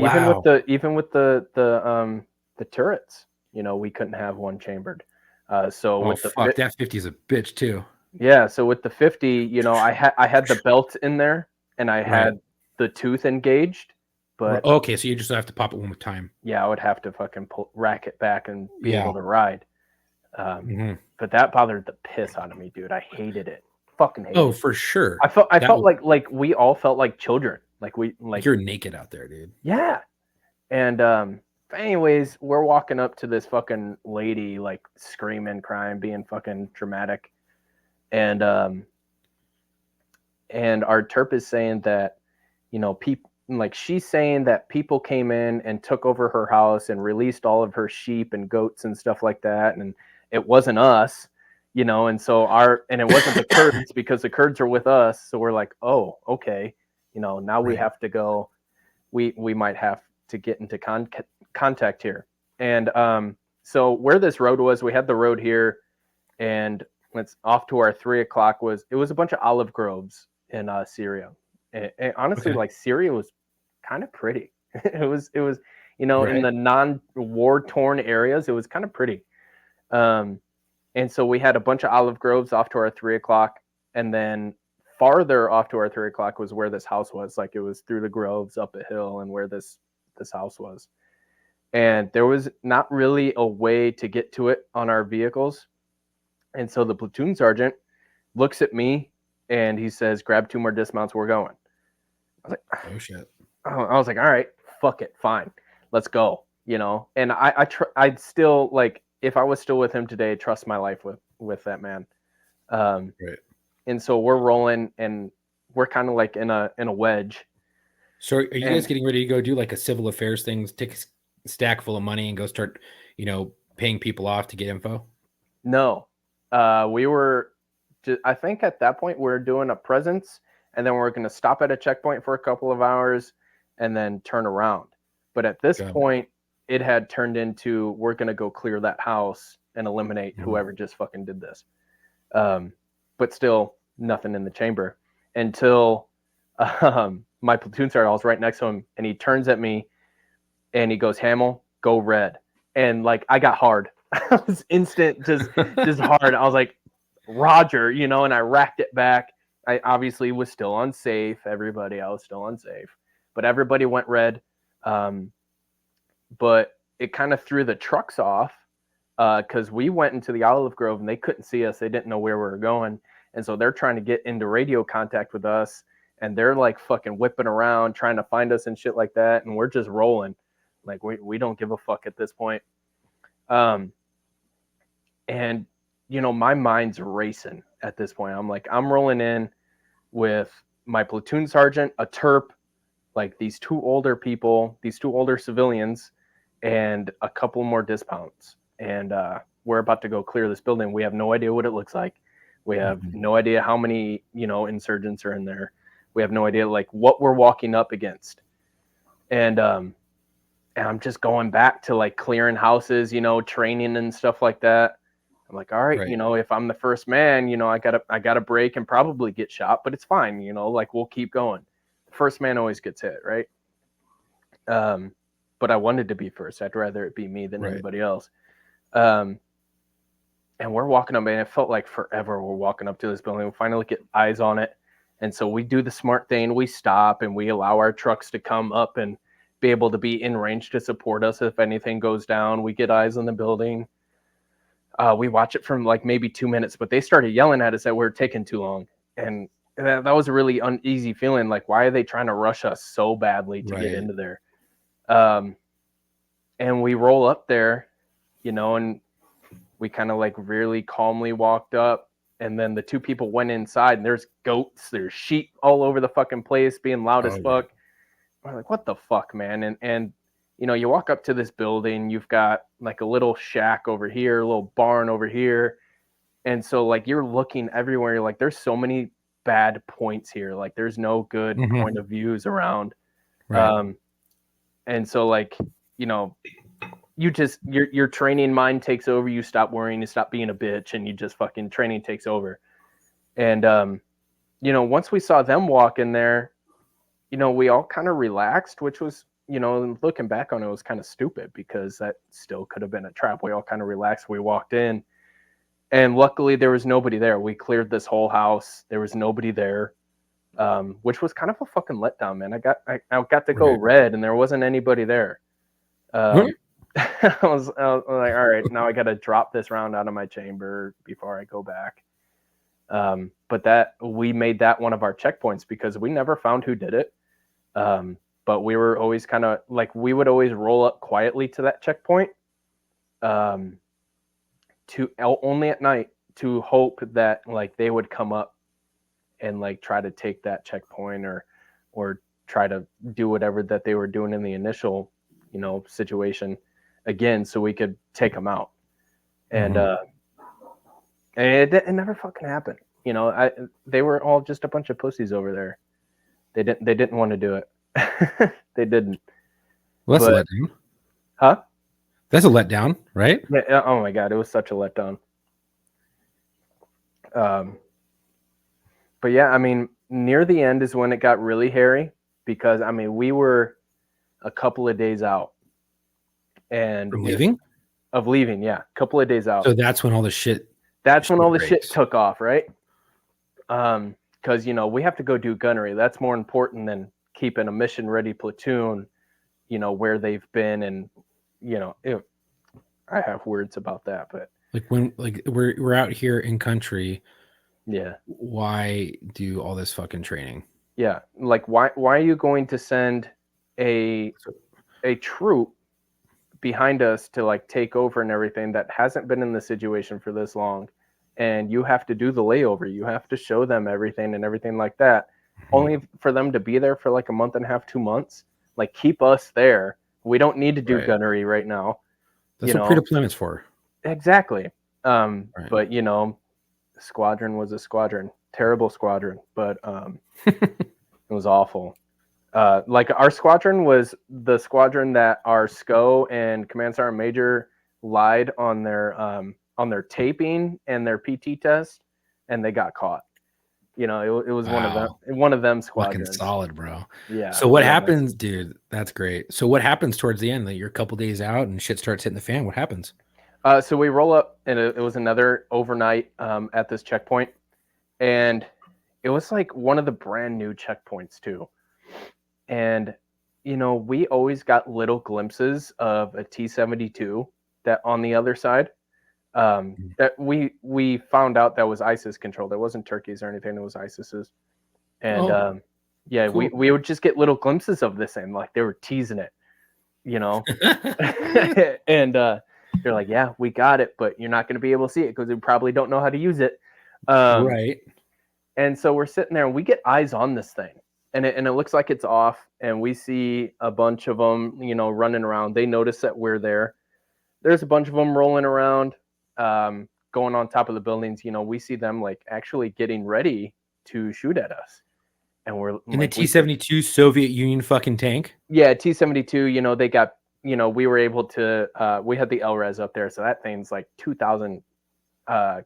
even with the turrets, we couldn't have one chambered. So that 50 is a bitch too. Yeah, so with the 50, I had the belt in there, and I had the tooth engaged. But okay, so you just have to pop it one more time. Yeah, I would have to fucking rack it back and be able to ride. But that bothered the piss out of me, dude. I hated it. Fucking hated it. Oh, for sure. I felt like we all felt like children. Like you're naked out there, dude. Yeah. And anyways, we're walking up to this fucking lady, like, screaming, crying, being fucking dramatic. And our terp is saying that, people, like, she's saying that people came in and took over her house and released all of her sheep and goats and stuff like that, and it wasn't us, and so and it wasn't the Kurds, because the Kurds are with us. So we're like, oh, okay, now we have to go. We might have to get into contact here. And so where this road was, we had the road here, and it's off to our 3 o'clock it was a bunch of olive groves in Syria. And honestly, like, Syria was kind of pretty. It was, in the non-war torn areas, it was kind of pretty. And so we had a bunch of olive groves off to our 3 o'clock, and then farther off to our 3 o'clock was where this house was. Like, it was through the groves up a hill, and where this house was. And there was not really a way to get to it on our vehicles. And so the platoon sergeant looks at me and he says, grab 2 more dismounts, we're going. I was like, oh shit. I was like, all right, fuck it, fine, let's go. And I'd still, like, if I was still with him today, trust my life with that man. Right. And so we're rolling, and we're kind of like in a wedge. So are you guys getting ready to go do like a civil affairs thing, take a stack full of money and go start, paying people off to get info? No, we were. I think at that point we're doing a presence, and then we're going to stop at a checkpoint for a couple of hours, and then turn around. But at this point, it had turned into, we're going to go clear that house and eliminate whoever just fucking did this. But still, nothing in the chamber until my platoon sergeant, I was right next to him, and he turns at me and he goes, Hamill, go red. And, like, I got hard. I was instant, just hard. I was like, Roger, and I racked it back. I obviously was still unsafe. I was still unsafe. But everybody went red. But it kind of threw the trucks off, because we went into the olive grove and they couldn't see us. They didn't know where we were going. And so they're trying to get into radio contact with us, and they're like fucking whipping around trying to find us and shit like that. And we're just rolling. Like we don't give a fuck at this point. And my mind's racing at this point. I'm like, I'm rolling in with my platoon sergeant, a terp, like these two older people, these two older civilians, and a couple more dismounts. And we're about to go clear this building. We have no idea what it looks like. We have no idea how many, insurgents are in there. We have no idea like what we're walking up against. And I'm just going back to like clearing houses, training and stuff like that. I'm like, all right, if I'm the first man, I gotta break and probably get shot, but it's fine, like we'll keep going. The first man always gets hit, right? But I wanted to be first. I'd rather it be me than anybody else. And we're walking up, and it felt like forever. We're walking up to this building. We finally get eyes on it. And so we do the smart thing. We stop and we allow our trucks to come up and be able to be in range to support us if anything goes down. We get eyes on the building. We watch it from like maybe 2 minutes, but they started yelling at us that we're taking too long. And that was a really uneasy feeling. Like, why are they trying to rush us so badly to get into there? And we roll up there, and we kind of like really calmly walked up. And then the two people went inside, and there's goats, there's sheep all over the fucking place being loud as fuck. We're like, what the fuck, man? And you walk up to this building, you've got like a little shack over here, a little barn over here. And so like you're looking everywhere. You're like, there's so many bad points here. Like there's no good point of views around. Right. And so like, you just, your training mind takes over. You stop worrying, you stop being a bitch, and you just fucking training takes over. And, once we saw them walk in there, we all kind of relaxed, which was, looking back on it, was kind of stupid because that still could have been a trap. We all kind of relaxed. We walked in, and luckily there was nobody there. We cleared this whole house. There was nobody there, which was kind of a fucking letdown, man. I got to go red, and there wasn't anybody there. I was like, all right, now I got to drop this round out of my chamber before I go back. But that we made that one of our checkpoints because we never found who did it. But we were always kind of like, we would always roll up quietly to that checkpoint, to only at night, to hope that like they would come up and like try to take that checkpoint or try to do whatever that they were doing in the initial, situation again, so we could take them out. And, and it never fucking happened. They were all just a bunch of pussies over there. They didn't want to do it. They didn't. Well, that's a letdown. Huh? That's a letdown, right? Yeah. Oh my God, it was such a letdown. But yeah, I mean, near the end is when it got really hairy because I mean, we were a couple of days out. And from leaving? Of leaving, yeah, a couple of days out. So that's when all the shit. That's when all the shit took off, right? Because we have to go do gunnery. That's more important than keeping a mission ready platoon. Where they've been, and I have words about that, but like when we're out here in country. Yeah. Why do all this fucking training? Yeah, like why are you going to send a troop behind us to like take over and everything that hasn't been in the situation for this long, and you have to do the layover, you have to show them everything and everything like that, only for them to be there for like a month and a half, 2 months? Like, keep us there. We don't need to do gunnery right now. That's what pre-deployment's for. Exactly. But squadron was a squadron, terrible squadron, but it was awful. Like, our squadron was the squadron that our SCO and Command Sergeant Major lied on their taping and their PT test, and they got caught. It was one of them squadrons. Fucking solid, bro. Yeah. So what happens, dude? That's great. So what happens towards the end? Like, you're a couple days out and shit starts hitting the fan. What happens? So we roll up, and it was another overnight at this checkpoint, and it was like one of the brand new checkpoints too. And, we always got little glimpses of a T-72 that on the other side. That we found out that was ISIS controlled. It wasn't Turkey's or anything. It was ISIS's. And yeah, cool. we would just get little glimpses of this, and like they were teasing it, you know. And they're like, yeah, we got it, but you're not going to be able to see it because we probably don't know how to use it. Right. And so we're sitting there and we get eyes on this thing, and it looks like it's off, and we see a bunch of them, you know, running around. They notice that we're there. There's a bunch of them rolling around, going on top of the buildings. You know, we see them like actually getting ready to shoot at us. And we're in like, the T-72 Soviet Union fucking tank. Yeah, T-72. You know, they got. You know, we were able to. We had the LRES up there, so that thing's like 2,000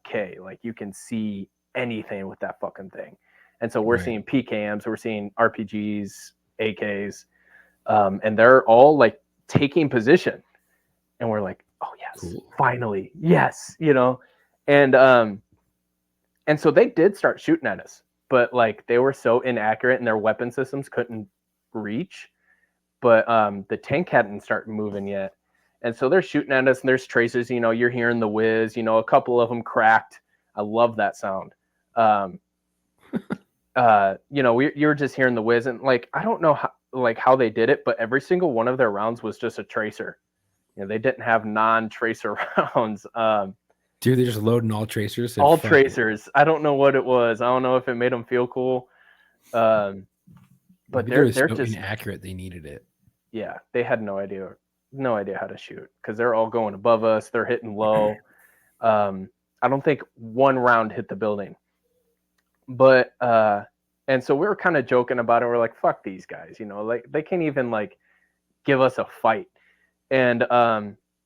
K. Like you can see anything with that fucking thing. And so we're seeing PKMs, we're seeing RPGs, AKs, and they're all like taking position. And we're like, oh yes, finally, yes, you know. And so they did start shooting at us. But like they were so inaccurate and their weapon systems couldn't reach. But the tank hadn't started moving yet. And so they're shooting at us and there's tracers, you know, you're hearing the whiz, you know, a couple of them cracked. I love that sound. You know, you were just hearing the whiz, and like I don't know how they did it, but every single one of their rounds was just a tracer. You know, they didn't have non-tracer rounds. Dude, they're just loading all tracers. All tracers. I don't know what it was. I don't know if it made them feel cool. But they're so just inaccurate. They needed it. Yeah, they had no idea how to shoot because they're all going above us. They're hitting low. I don't think one round hit the building. But and so we were kind of joking about it. We're like, fuck these guys, you know, like they can't even like give us a fight. And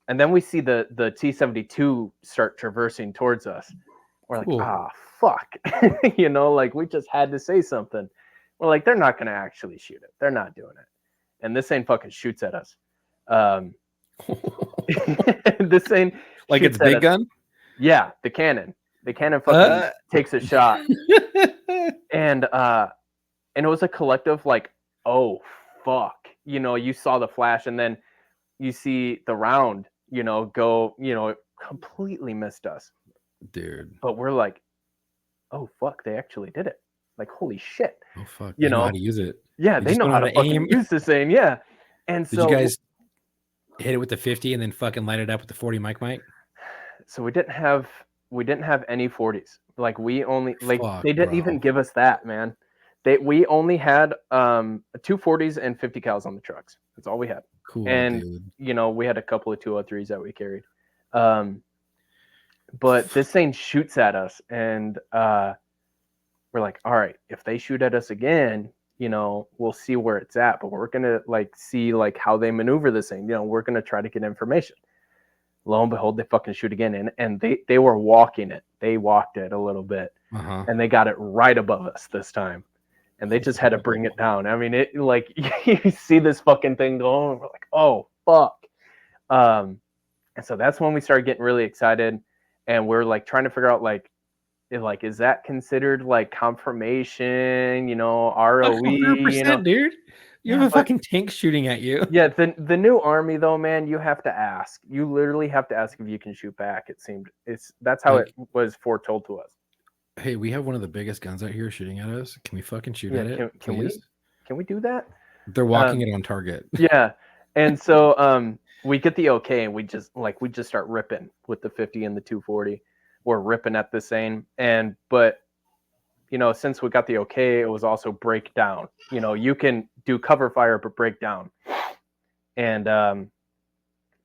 then we see the T-72 start traversing towards us. We're like, fuck. You know, like we just had to say something. We're like, they're not gonna actually shoot it. They're not doing it. And this thing fucking shoots at us. This thing like it's big gun? Yeah, the cannon. The cannon fucking takes a shot. And it was a collective like, oh fuck. You know, you saw the flash and then you see the round, you know, go, you know, it completely missed us. Dude. But we're like, oh fuck, they actually did it. Like, holy shit. Oh fuck. You know how to use it. Yeah, they know how to fucking use this thing. Yeah. And did you guys hit it with the 50 and then fucking light it up with the 40 mic? So we didn't have any 40s. Like we only they didn't bro. even give us that, man. We only had 2 40s and 50 cals on the trucks. That's all we had. Cool. And dude. You know, we had a couple of 203s that we carried. But this thing shoots at us and we're like, all right, if they shoot at us again, you know, we'll see where it's at, but we're going to like see like how they maneuver this thing. You know, we're going to try to get information. Lo and behold, they fucking shoot again. And they were walking it. They walked it a little bit and they got it right above us this time. And they just had to bring it down. I mean, it like you see this fucking thing going, we're like, oh fuck. And so that's when we started getting really excited and we're like trying to figure out like, is that considered like confirmation, you know, ROE, 100%, you know, dude. You have a fucking tank shooting at you. Yeah, the new army though, man, you have to ask. You literally have to ask if you can shoot back. It seemed that's how it was foretold to us. Hey, we have one of the biggest guns out here shooting at us. Can we fucking shoot at it? Can we do that? They're walking it on target. Yeah. And so we get the okay and we just start ripping with the 50 and the 240. We're ripping at this thing. But you know, since we got the okay, it was also break down. You know, you can do cover fire, but break down. And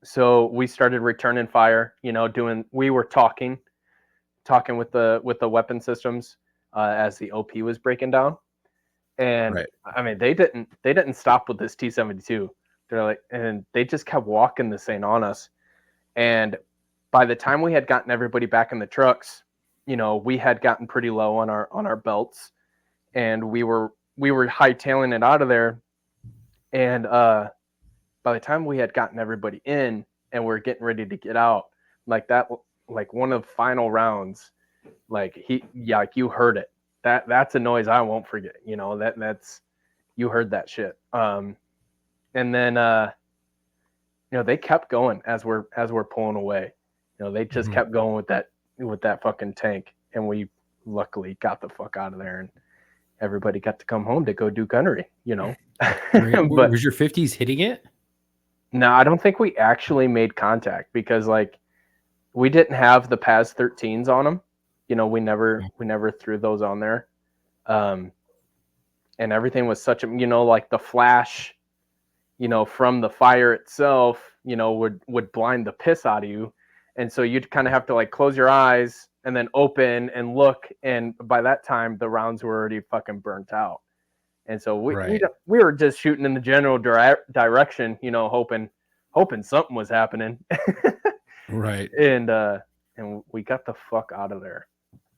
so we started returning fire, you know, we were talking with the weapon systems as the OP was breaking down. And I mean, they didn't stop with this T-72. They're like, and they just kept walking this thing on us. And by the time we had gotten everybody back in the trucks, you know, we had gotten pretty low on our belts, and we were hightailing it out of there. And by the time we had gotten everybody in and we're getting ready to get out, like that, like one of the final rounds, like you heard it. That's a noise I won't forget. You know, that's you heard that shit. And then you know, they kept going as we're pulling away. They just kept going with that fucking tank, and we luckily got the fuck out of there, and everybody got to come home to go do gunnery. But was your 50s hitting it? no, I don't think we actually made contact because like we didn't have the PAS 13s on them. We never threw those on there. And everything was such a, like the flash, from the fire itself, would blind the piss out of you. And so you'd kind of have to like close your eyes and then open and look. And by that time, the rounds were already fucking burnt out. And so we were just shooting in the general direction, hoping something was happening. Right. And we got the fuck out of there.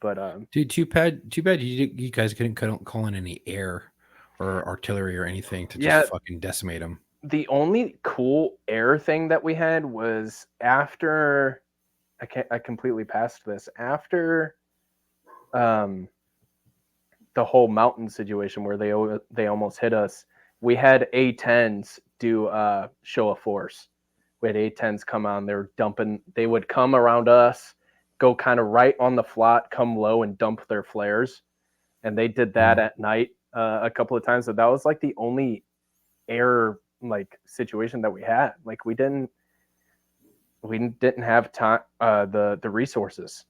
But dude, too bad you guys couldn't call in any air or artillery or anything to just fucking decimate them. The only cool air thing that we had was after I completely passed this after the whole mountain situation where they almost hit us. We had A-10s do show of force. We had A-10s come on. They would come around us, go kind of right on the flat, come low and dump their flares. And they did that at night a couple of times. So that was like the only air like situation that we had. Like we didn't have time, the resources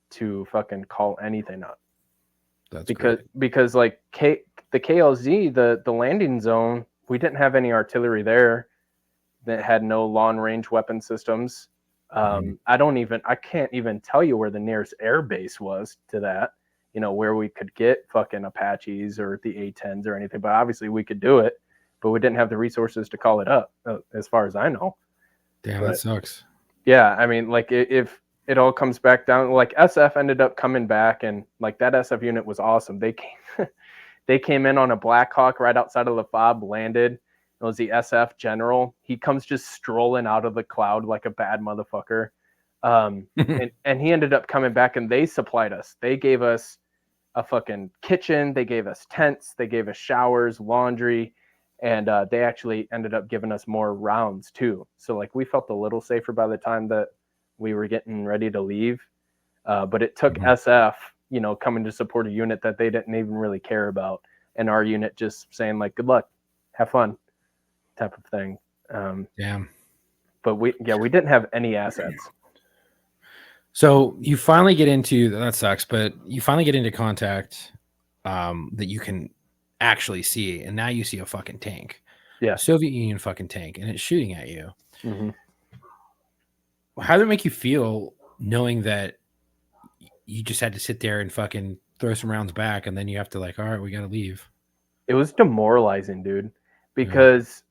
to fucking call anything up. That's because like the KLZ, the landing zone, we didn't have any artillery there. That had no long range weapon systems. I can't even tell you where the nearest air base was to that, where we could get fucking Apaches or the A-10s or anything, but obviously we could do it, but we didn't have the resources to call it up as far as I know. Damn, that sucks. Yeah. I mean, like if it all comes back down, like SF ended up coming back and like that SF unit was awesome. They came in on a Black Hawk right outside of the FOB, landed. It was the SF general. He comes just strolling out of the cloud like a bad motherfucker. And he ended up coming back and they supplied us. They gave us a fucking kitchen. They gave us tents. They gave us showers, laundry. And they actually ended up giving us more rounds too. So like we felt a little safer by the time that we were getting ready to leave. But it took SF, coming to support a unit that they didn't even really care about. And our unit just saying like, good luck, have fun. Type of thing. Damn. But we didn't have any assets. So you finally get into that sucks, but you finally get into contact that you can actually see, and now you see a fucking tank. Yeah. Soviet Union fucking tank, and it's shooting at you. Mm-hmm. How did it make you feel knowing that you just had to sit there and fucking throw some rounds back, and then you have to like, all right, we gotta leave? It was demoralizing, dude, because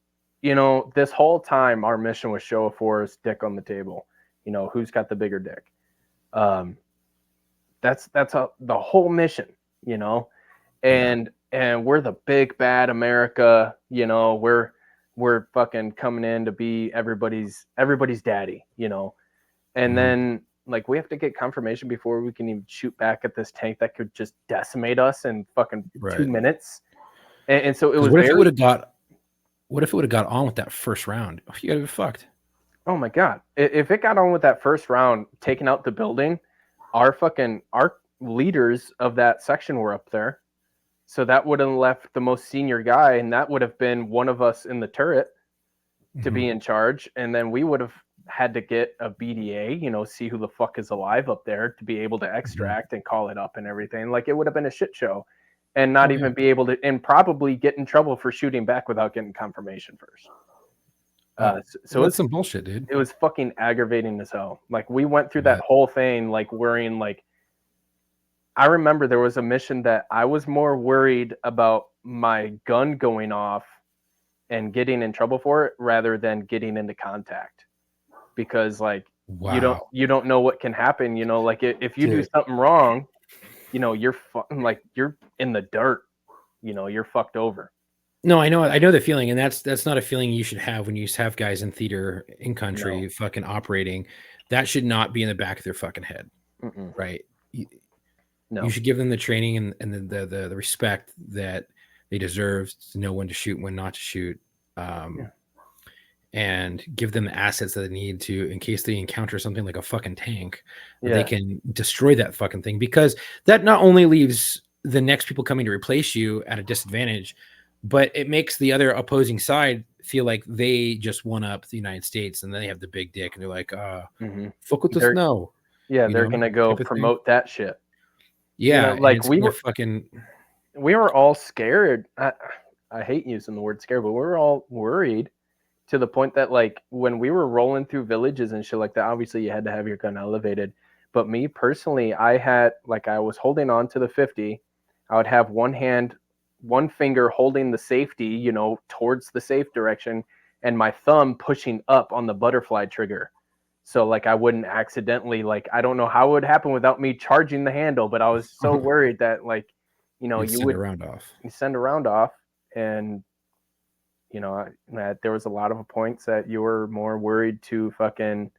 this whole time our mission was show of force, dick on the table. Who's got the bigger dick? That's the whole mission, and we're the big bad America. We're fucking coming in to be everybody's daddy, and then like we have to get confirmation before we can even shoot back at this tank that could just decimate us in fucking 2 minutes. And so it was. What if it would have got on with that first round? You gotta be fucked. Oh my god! If it got on with that first round, taking out the building, our leaders of that section were up there, so that would have left the most senior guy, and that would have been one of us in the turret to be in charge, and then we would have had to get a BDA, see who the fuck is alive up there to be able to extract and call it up and everything. Like it would have been a shit show. And not even be able to, and probably get in trouble for shooting back without getting confirmation first. So it's some bullshit, dude. It was fucking aggravating as hell. Like we went through that whole thing, like worrying. Like I remember there was a mission that I was more worried about my gun going off and getting in trouble for it rather than getting into contact, because like you don't know what can happen. Like if you do something wrong. You're you're in the dirt, you're fucked over. No, I know the feeling, and that's not a feeling you should have when you have guys in theater in country fucking operating. That should not be in the back of their fucking head. Right? You should give them the training and the respect that they deserve to know when to shoot, when not to shoot. And and give them the assets that they need to, in case they encounter something like a fucking tank, that they Yeah. can destroy that fucking thing, because that not only leaves the next people coming to replace you at a disadvantage, but it makes the other opposing side feel like they just won up the United States, and then they have the big dick and they're like, Mhm. fuck with us They're now. Yeah, You they're know, gonna go type of thing. promote that shit. Yeah, and Like it's gonna fucking we were all scared. I hate using the word scared, but we were all worried to the point that like when we were rolling through villages and shit like that, obviously you had to have your gun elevated. But me personally, I was holding on to the 50. I would have one finger holding the safety, towards the safe direction, and my thumb pushing up on the butterfly trigger. So like I wouldn't accidentally, like, I don't know how it would happen without me charging the handle, but I was so worried that like, you'd you send would a round off. send a round off, and that there was a lot of points that you were more worried to fucking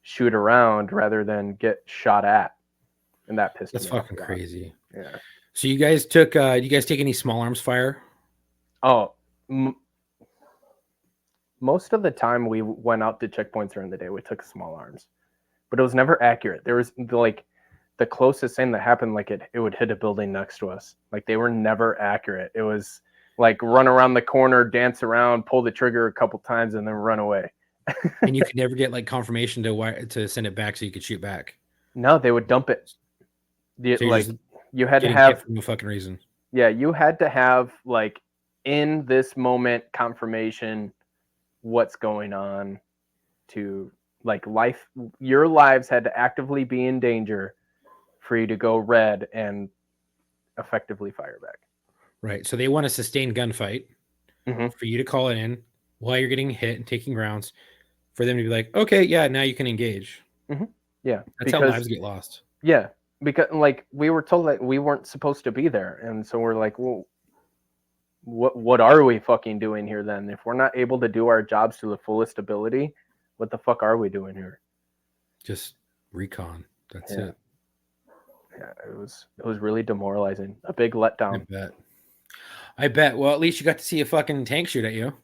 shoot around rather than get shot at, and that pissed That's me off fucking a lot. crazy. Yeah. So you guys took you guys take any small arms fire? Oh, most of the time we went out to checkpoints during the day, we took small arms, but it was never accurate. There was like the closest thing that happened, like it would hit a building next to us. Like they were never accurate. It was like run around the corner, dance around, pull the trigger a couple times, and then run away. And you could never get like confirmation to send it back so you could shoot back. No, they would dump it. So you're just You had to getting have hit for no fucking reason. Yeah, you had to have like in this moment confirmation what's going on, to like your lives had to actively be in danger for you to go red and effectively fire back. Right. So they want a sustained gunfight Mhm. for you to call it in while you're getting hit and taking rounds, for them to be like, okay, yeah, now you can engage. Yeah, That's how lives get lost. yeah, because like we were told that we weren't supposed to be there, and so we're like, well, what are we fucking doing here then? If we're not able to do our jobs to the fullest ability, what the fuck are we doing here? Just recon. That's Yeah. it. Yeah, it was really demoralizing. A big letdown. I bet. Well, at least you got to see a fucking tank shoot at you.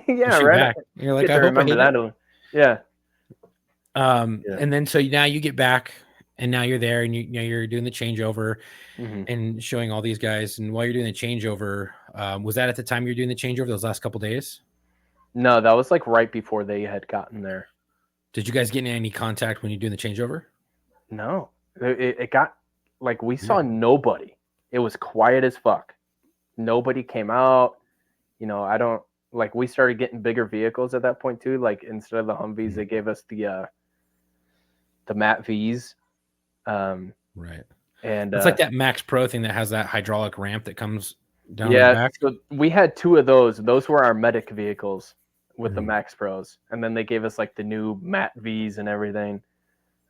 Yeah, Shoot right. back. You're like, Get I to hope I remember hit that. it. Yeah. Yeah. And then so now you get back, and now you're there, and you're doing the changeover Mhm. and showing all these guys. And while you're doing the changeover, was that at the time you were doing the changeover those last couple days? No, that was like right before they had gotten there. Did you guys get any contact when you're doing the changeover? No, it got like we saw nobody. It was quiet as fuck. Nobody came out. I don't like. We started getting bigger vehicles at that point too. Like instead of the Humvees, they gave us the Mat V's. Right. And It's like that Max Pro thing that has that hydraulic ramp that comes down the yeah, back. so we had two of those. Those were our medic vehicles with the Max Pros, and then they gave us like the new Mat V's and everything.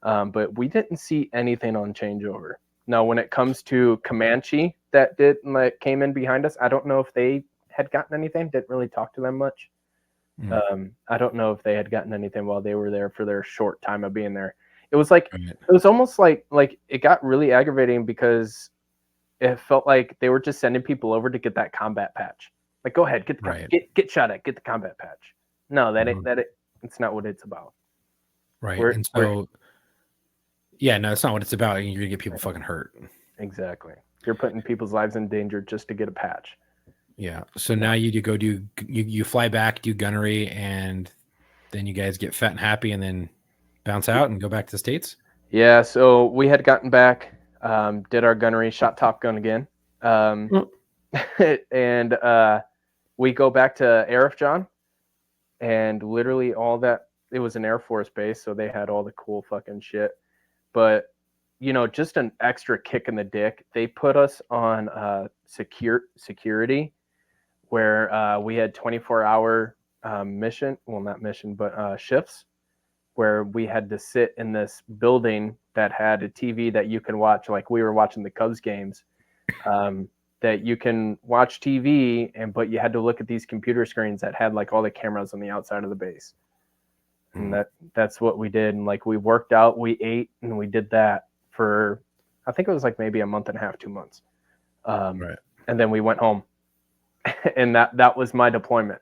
But we didn't see anything on changeover. Now, when it comes to Comanche, that came in behind us, I don't know if they had gotten anything. Didn't really talk to them much. I don't know if they had gotten anything while they were there for their short time of being there. It was like it was almost like it got really aggravating because it felt like they were just sending people over to get that combat patch. Like, go ahead, get get shot at, get the combat patch. No, it's not what it's about. Right. And so, yeah, no, it's not what it's about. You're gonna get people fucking hurt. Exactly. You're putting people's lives in danger just to get a patch. Yeah. So now you fly back, do gunnery, and then you guys get fat and happy, and then bounce out and go back to the States. Yeah. So we had gotten back, did our gunnery, shot Top Gun again, and we go back to Arif John, and literally all that. It was an Air Force base, so they had all the cool fucking shit. But just an extra kick in the dick. They put us on security, where we had 24-hour shifts, where we had to sit in this building that had a TV that you can watch, like we were watching the Cubs games, that you can watch TV, but you had to look at these computer screens that had like all the cameras on the outside of the base. And that's what we did. And like we worked out, we ate, and we did that for, I think it was like maybe a month and a half, 2 months. Right. And then we went home. And that was my deployment.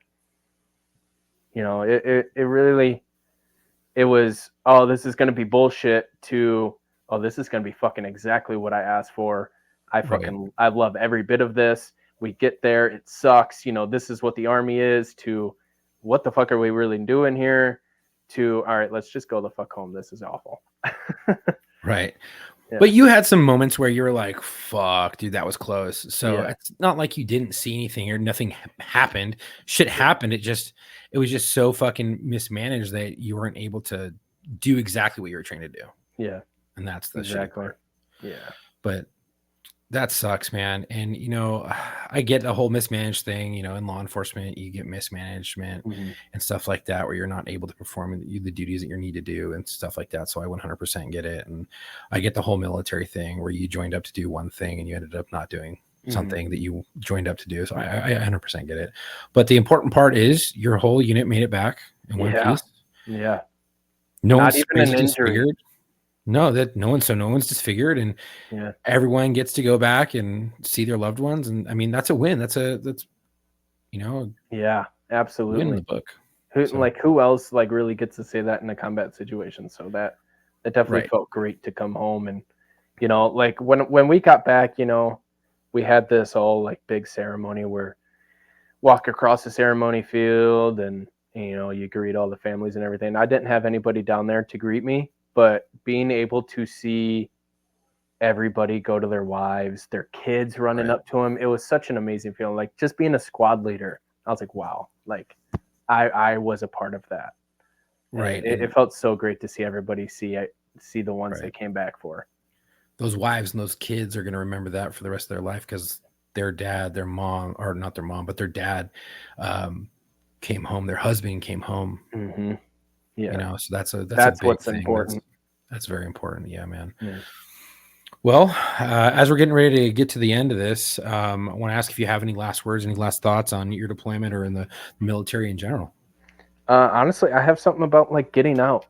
You know, it really, it was, oh, this is going to be bullshit, to, oh, this is going to be fucking exactly what I asked for. I love every bit of this. We get there, it sucks. You know, this is what the Army is, to what the fuck are we really doing here, to, all right, let's just go the fuck home. This is awful. Right. Yeah. But you had some moments where you were like, fuck, dude, that was close. So Yeah. it's not like you didn't see anything or nothing happened. Shit happened. It was just so fucking mismanaged that you weren't able to do exactly what you were trying to do. Yeah. And that's the shitty Exactly. part. Yeah. But that sucks, man. And, you know, I get the whole mismanaged thing, you know, in law enforcement, you get mismanagement Mhm. and stuff like that, where you're not able to perform the duties that you need to do and stuff like that. So I 100% get it. And I get the whole military thing where you joined up to do one thing and you ended up not doing something that you joined up to do. So I 100% get it. But the important part is your whole unit made it back in one piece. Yeah. No Not one's even crazy an injury. disfigured. No, no one's disfigured, and Yeah. everyone gets to go back and see their loved ones. And I mean, that's a win. That's you know, Yeah, win in absolutely. the book. Who else like really gets to say that in a combat situation? So that definitely felt great to come home. And, you know, like when we got back, you know, we had this all like big ceremony where walk across the ceremony field, and you know, you greet all the families and everything. I didn't have anybody down there to greet me, but being able to see everybody go to their wives, their kids running up to them, it was such an amazing feeling. Like just being a squad leader, I was like, wow, like I was a part of that. Right. It felt so great to see everybody see the ones they came back for. Those wives and those kids are going to remember that for the rest of their life, because their dad, their mom, or not their mom, but their dad came home. Their husband came home. Mm-hmm. Yeah. You know, so that's a big what's thing. important. That's very important. Yeah, man. Yeah. Well, as we're getting ready to get to the end of this, I want to ask if you have any last words, any last thoughts on your deployment or in the military in general. Honestly, I have something about like getting out,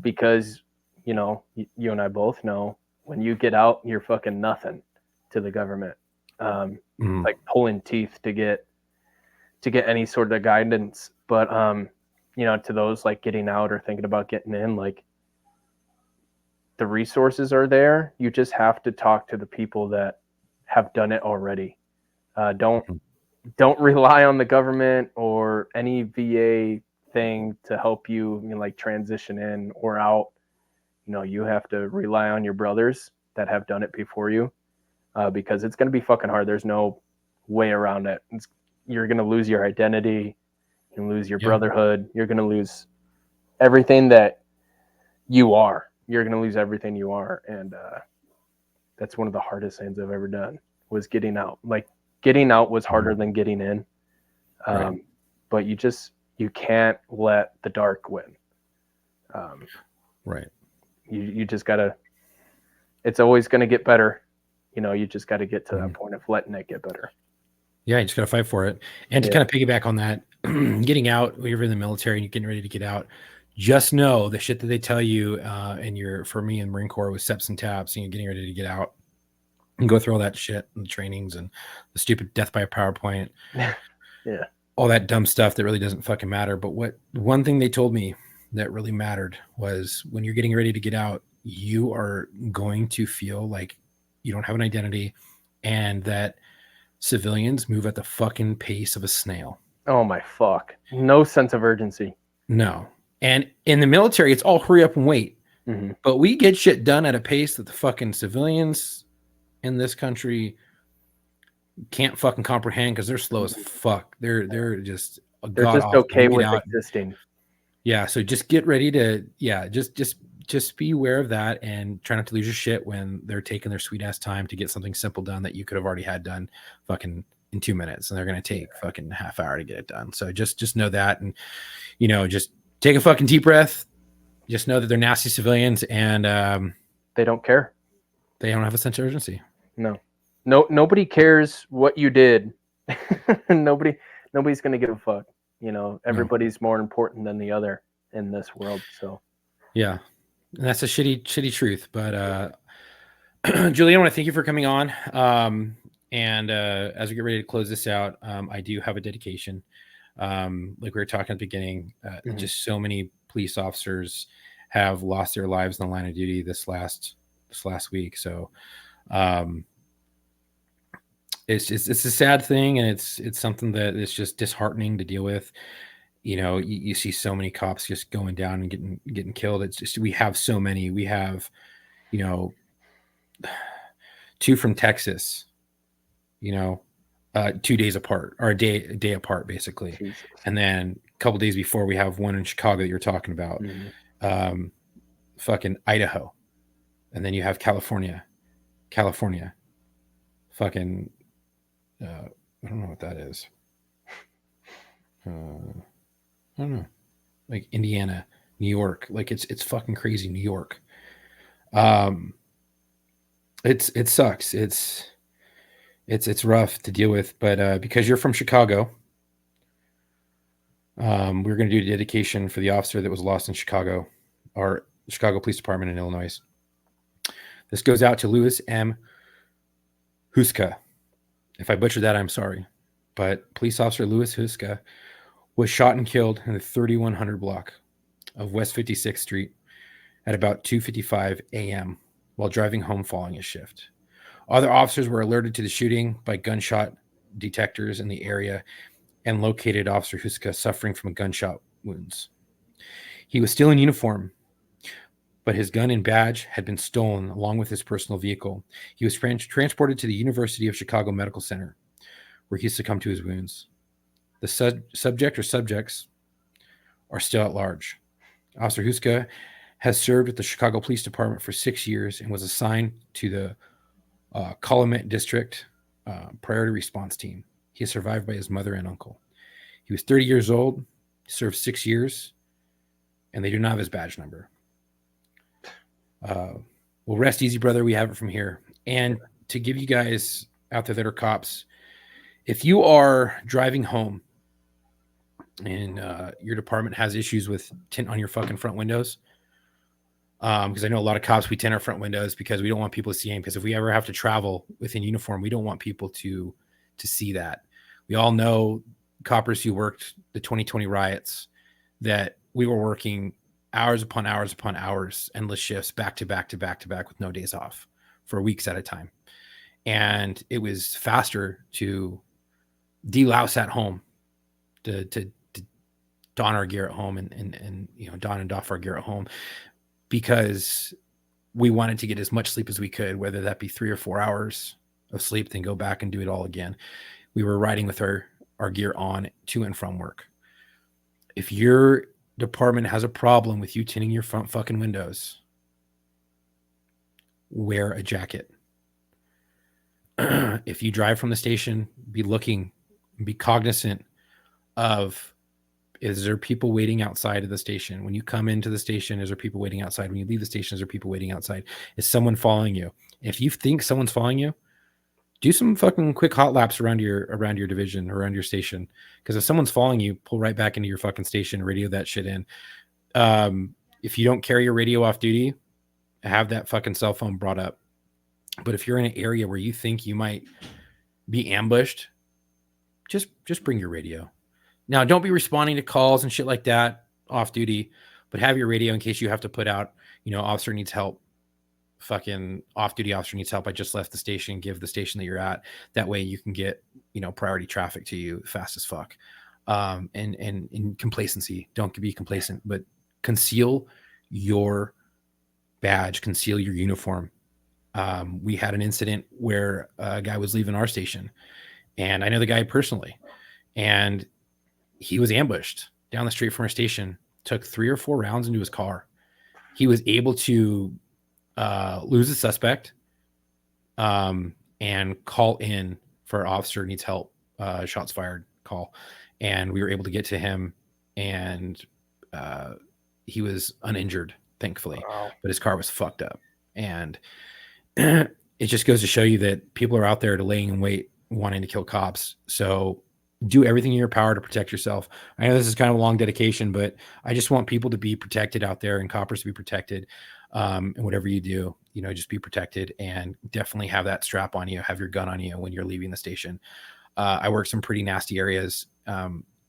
because you know, you and I both know when you get out, you're fucking nothing to the government. Like pulling teeth to get any sort of guidance. But you know, to those like getting out or thinking about getting in, like the resources are there. You just have to talk to the people that have done it already. Don't rely on the government or any VA thing to help you, you know, like transition in or out. You know, you have to rely on your brothers that have done it before you, because it's going to be fucking hard. There's no way around it. You're going to lose your identity. You can lose your brotherhood. You're going to lose everything that you are. You're going to lose everything you are. And that's one of the hardest things I've ever done, was getting out. Like getting out was harder than getting in. But you can't let the dark win. You just gotta, it's always going to get better. You know, you just got to get to that point of letting it get better. Yeah, you just got to fight for it. And to kind of piggyback on that, getting out, when you're in the military and you're getting ready to get out, just know the shit that they tell you for me in Marine Corps with SEPs and TAPs, and you're getting ready to get out and go through all that shit and the trainings and the stupid death by PowerPoint. All that dumb stuff that really doesn't fucking matter. But one thing they told me that really mattered was, when you're getting ready to get out, you are going to feel like you don't have an identity, and that civilians move at the fucking pace of a snail. Oh my fuck. No sense of urgency. No. And in the military, it's all hurry up and wait. But we get shit done at a pace that the fucking civilians in this country can't fucking comprehend, because they're slow as fuck. They're just okay with existing. Yeah, so just get ready to just be aware of that, and try not to lose your shit when they're taking their sweet ass time to get something simple done that you could have already had done fucking in 2 minutes, and they're going to take fucking half hour to get it done. So just know that, and you know, just take a fucking deep breath. Just know that they're nasty civilians, and they don't care. They don't have a sense of urgency. No, nobody cares what you did. Nobody's going to give a fuck. You know, everybody's more important than the other in this world. So yeah. And that's a shitty truth. But Julie, I want to thank you for coming on. And as we get ready to close this out, I do have a dedication. Like we were talking at the beginning, just so many police officers have lost their lives in the line of duty this last week. So it's a sad thing, and it's something that is just disheartening to deal with. You see so many cops just going down and getting killed. It's just, we have so many. We have, 2 from Texas, 2 days apart, or a day apart, basically. Jesus. And then a couple days before, we have one in Chicago that you're talking about. Fucking Idaho. And then you have California. Fucking, I don't know what that is. I don't know. Like Indiana, New York. Like it's fucking crazy. New York. It sucks. It's rough to deal with, but because you're from Chicago, we're going to do a dedication for the officer that was lost in Chicago, or Chicago Police Department in Illinois. This goes out to Louis M. Huska. If I butchered that, I'm sorry. But police officer Louis Huska was shot and killed in the 3100 block of West 56th Street at about 2:55 a.m. while driving home following his shift. Other officers were alerted to the shooting by gunshot detectors in the area and located Officer Huska suffering from gunshot wounds. He was still in uniform, but his gun and badge had been stolen along with his personal vehicle. He was transported to the University of Chicago Medical Center, where he succumbed to his wounds. The subject or subjects are still at large. Officer Huska has served with the Chicago Police Department for 6 years and was assigned to the Calumet District Priority Response Team. He is survived by his mother and uncle. He was 30 years old, served 6 years, and they do not have his badge number. Well, rest easy, brother. We have it from here. And to give you guys out there that are cops, if you are driving home and your department has issues with tint on your fucking front windows, because I know a lot of cops, we tint our front windows because we don't want people to see them, because if we ever have to travel within uniform, we don't want people to see that. We all know coppers who worked the 2020 riots that we were working hours upon hours upon hours, endless shifts, back to back to back to back with no days off for weeks at a time. And it was faster to delouse at home, to don our gear at home and don and doff our gear at home, because we wanted to get as much sleep as we could, whether that be 3 or 4 hours of sleep, then go back and do it all again. We were riding with our gear on to and from work. If your department has a problem with you tinting your front fucking windows, wear a jacket. If you drive from the station, be cognizant of, is there people waiting outside of the station? When you come into the station, is there people waiting outside? When you leave the station, is there people waiting outside? Is someone following you? If you think someone's following you, do some fucking quick hot laps around your division, around your station. Because if someone's following you, pull right back into your fucking station, radio that shit in. If you don't carry your radio off duty, have that fucking cell phone brought up. But if you're in an area where you think you might be ambushed, just bring your radio. Now, don't be responding to calls and shit like that off duty, but have your radio in case you have to put out, officer needs help. Fucking off-duty officer needs help. I just left the station. Give the station that you're at. That way you can get, priority traffic to you fast as fuck. And in complacency, don't be complacent, but conceal your badge, conceal your uniform. We had an incident where a guy was leaving our station, and I know the guy personally, and he was ambushed down the street from our station, took 3 or 4 rounds into his car. He was able to lose a suspect and call in for officer needs help, shots fired call. And we were able to get to him, and he was uninjured, thankfully. Wow. But his car was fucked up. And it just goes to show you that people are out there laying in wait, wanting to kill cops. So do everything in your power to protect yourself. I know this is kind of a long dedication, but I just want people to be protected out there and coppers to be protected. And whatever you do, just be protected, and definitely have that strap on you, have your gun on you when you're leaving the station. I work some pretty nasty areas.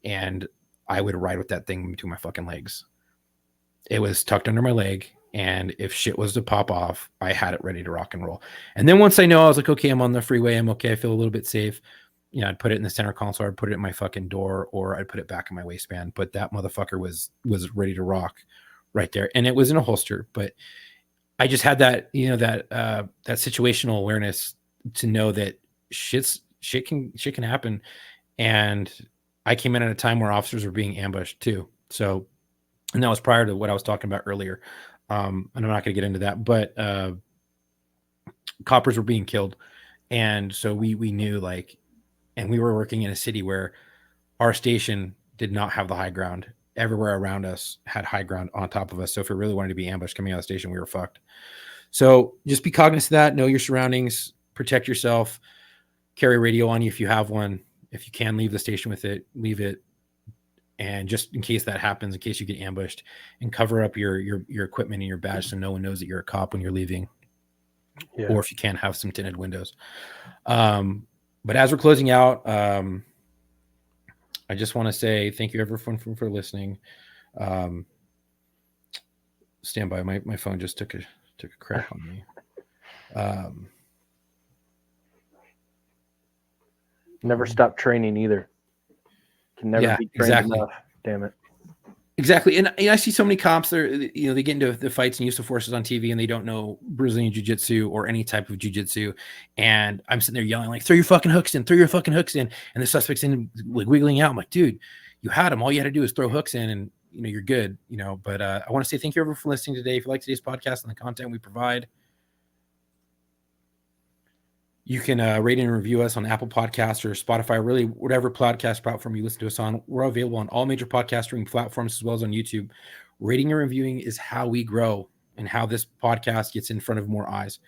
and I would ride with that thing between my fucking legs. It was tucked under my leg, and if shit was to pop off, I had it ready to rock and roll. And then once I know, I was like, okay, I'm on the freeway, I'm okay, I feel a little bit safe. You know, I'd put it in the center console, I'd put it in my fucking door, or I'd put it back in my waistband. But that motherfucker was ready to rock right there, and it was in a holster. But I just had that, you know, that situational awareness to know that shit can happen. And I came in at a time where officers were being ambushed too. So, and that was prior to what I was talking about earlier. And I'm not going to get into that, but coppers were being killed. And so we knew, like, and we were working in a city where our station did not have the high ground. Everywhere around us had high ground on top of us. So if we really wanted to be ambushed coming out of the station, we were fucked. So just be cognizant of that. Know your surroundings. Protect yourself. Carry a radio on you if you have one. If you can leave the station with it, leave it. And just in case that happens, in case you get ambushed, and cover up your equipment and your badge so no one knows that you're a cop when you're leaving. Yeah. Or if you can, have some tinted windows. But as we're closing out, I just want to say thank you everyone for listening. Stand by. My phone just took a crap on me. Never stop training either. Can never be trained enough. Damn it. Exactly. And I see so many cops, they get into the fights and use of forces on TV, and they don't know Brazilian jiu-jitsu or any type of jiu-jitsu. And I'm sitting there yelling, like, throw your fucking hooks in. And the suspect's in, like, wiggling out. I'm like, dude, you had them. All you had to do is throw hooks in, and, you know, you're good, you know. But I want to say thank you everyone for listening today. If you like today's podcast and the content we provide, you can rate and review us on Apple Podcasts or Spotify, really whatever podcast platform you listen to us on. We're available on all major podcast streaming platforms as well as on YouTube. Rating and reviewing is how we grow and how this podcast gets in front of more eyes.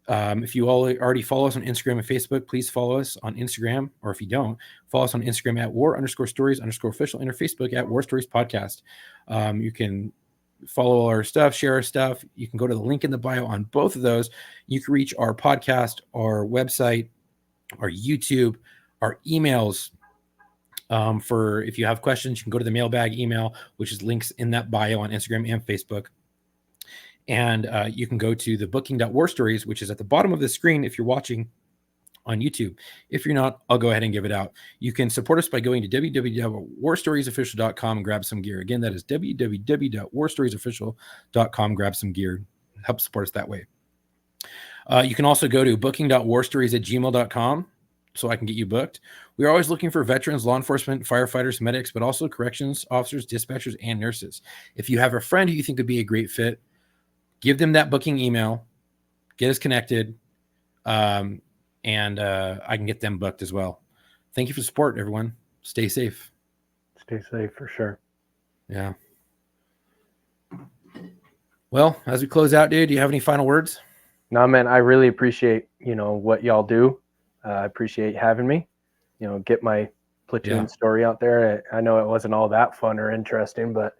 If you all already follow us on Instagram and Facebook, please follow us on Instagram. Or if you don't, follow us on Instagram at war_stories_official and our Facebook at War Stories Podcast. You can follow our stuff, share our stuff. You can go to the link in the bio on both of those. You can reach our podcast, our website, our YouTube, our emails. For if you have questions, you can go to the mailbag email, which is links in that bio on Instagram and Facebook. And you can go to the booking.warstories, which is at the bottom of the screen if you're watching on YouTube. If you're not, I'll go ahead and give it out. You can support us by going to www.warstoriesofficial.com and grab some gear. Again, that is www.warstoriesofficial.com. Grab some gear. Help support us that way. You can also go to booking.warstories@gmail.com so I can get you booked. We're always looking for veterans, law enforcement, firefighters, medics, but also corrections officers, dispatchers, and nurses. If you have a friend who you think would be a great fit, give them that booking email, get us connected, and I can get them booked as well. Thank you for support, everyone. Stay safe. Stay safe for sure. Yeah. Well, as we close out, dude, do you have any final words? No, man, I really appreciate, what y'all do. I appreciate having me, get my platoon story out there. I know it wasn't all that fun or interesting, but,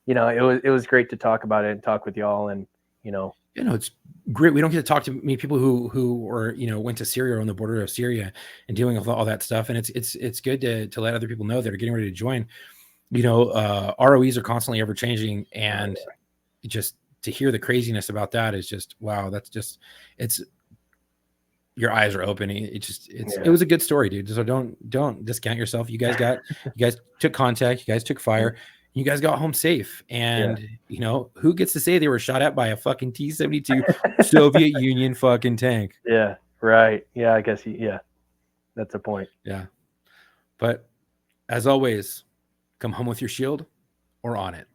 it was great to talk about it and talk with y'all. And, it's great. We don't get to talk to many people who are, went to Syria or on the border of Syria and dealing with all that stuff. And it's good to let other people know that are getting ready to join. ROEs are constantly ever changing, and just to hear the craziness about that is just, wow. That's just, your eyes are open. It was a good story, dude. So don't discount yourself. You guys took contact, you guys took fire. You guys got home safe, and who gets to say they were shot at by a fucking T-72 Soviet Union fucking tank? Yeah, right. Yeah, I guess. That's a point. Yeah, but as always, come home with your shield or on it.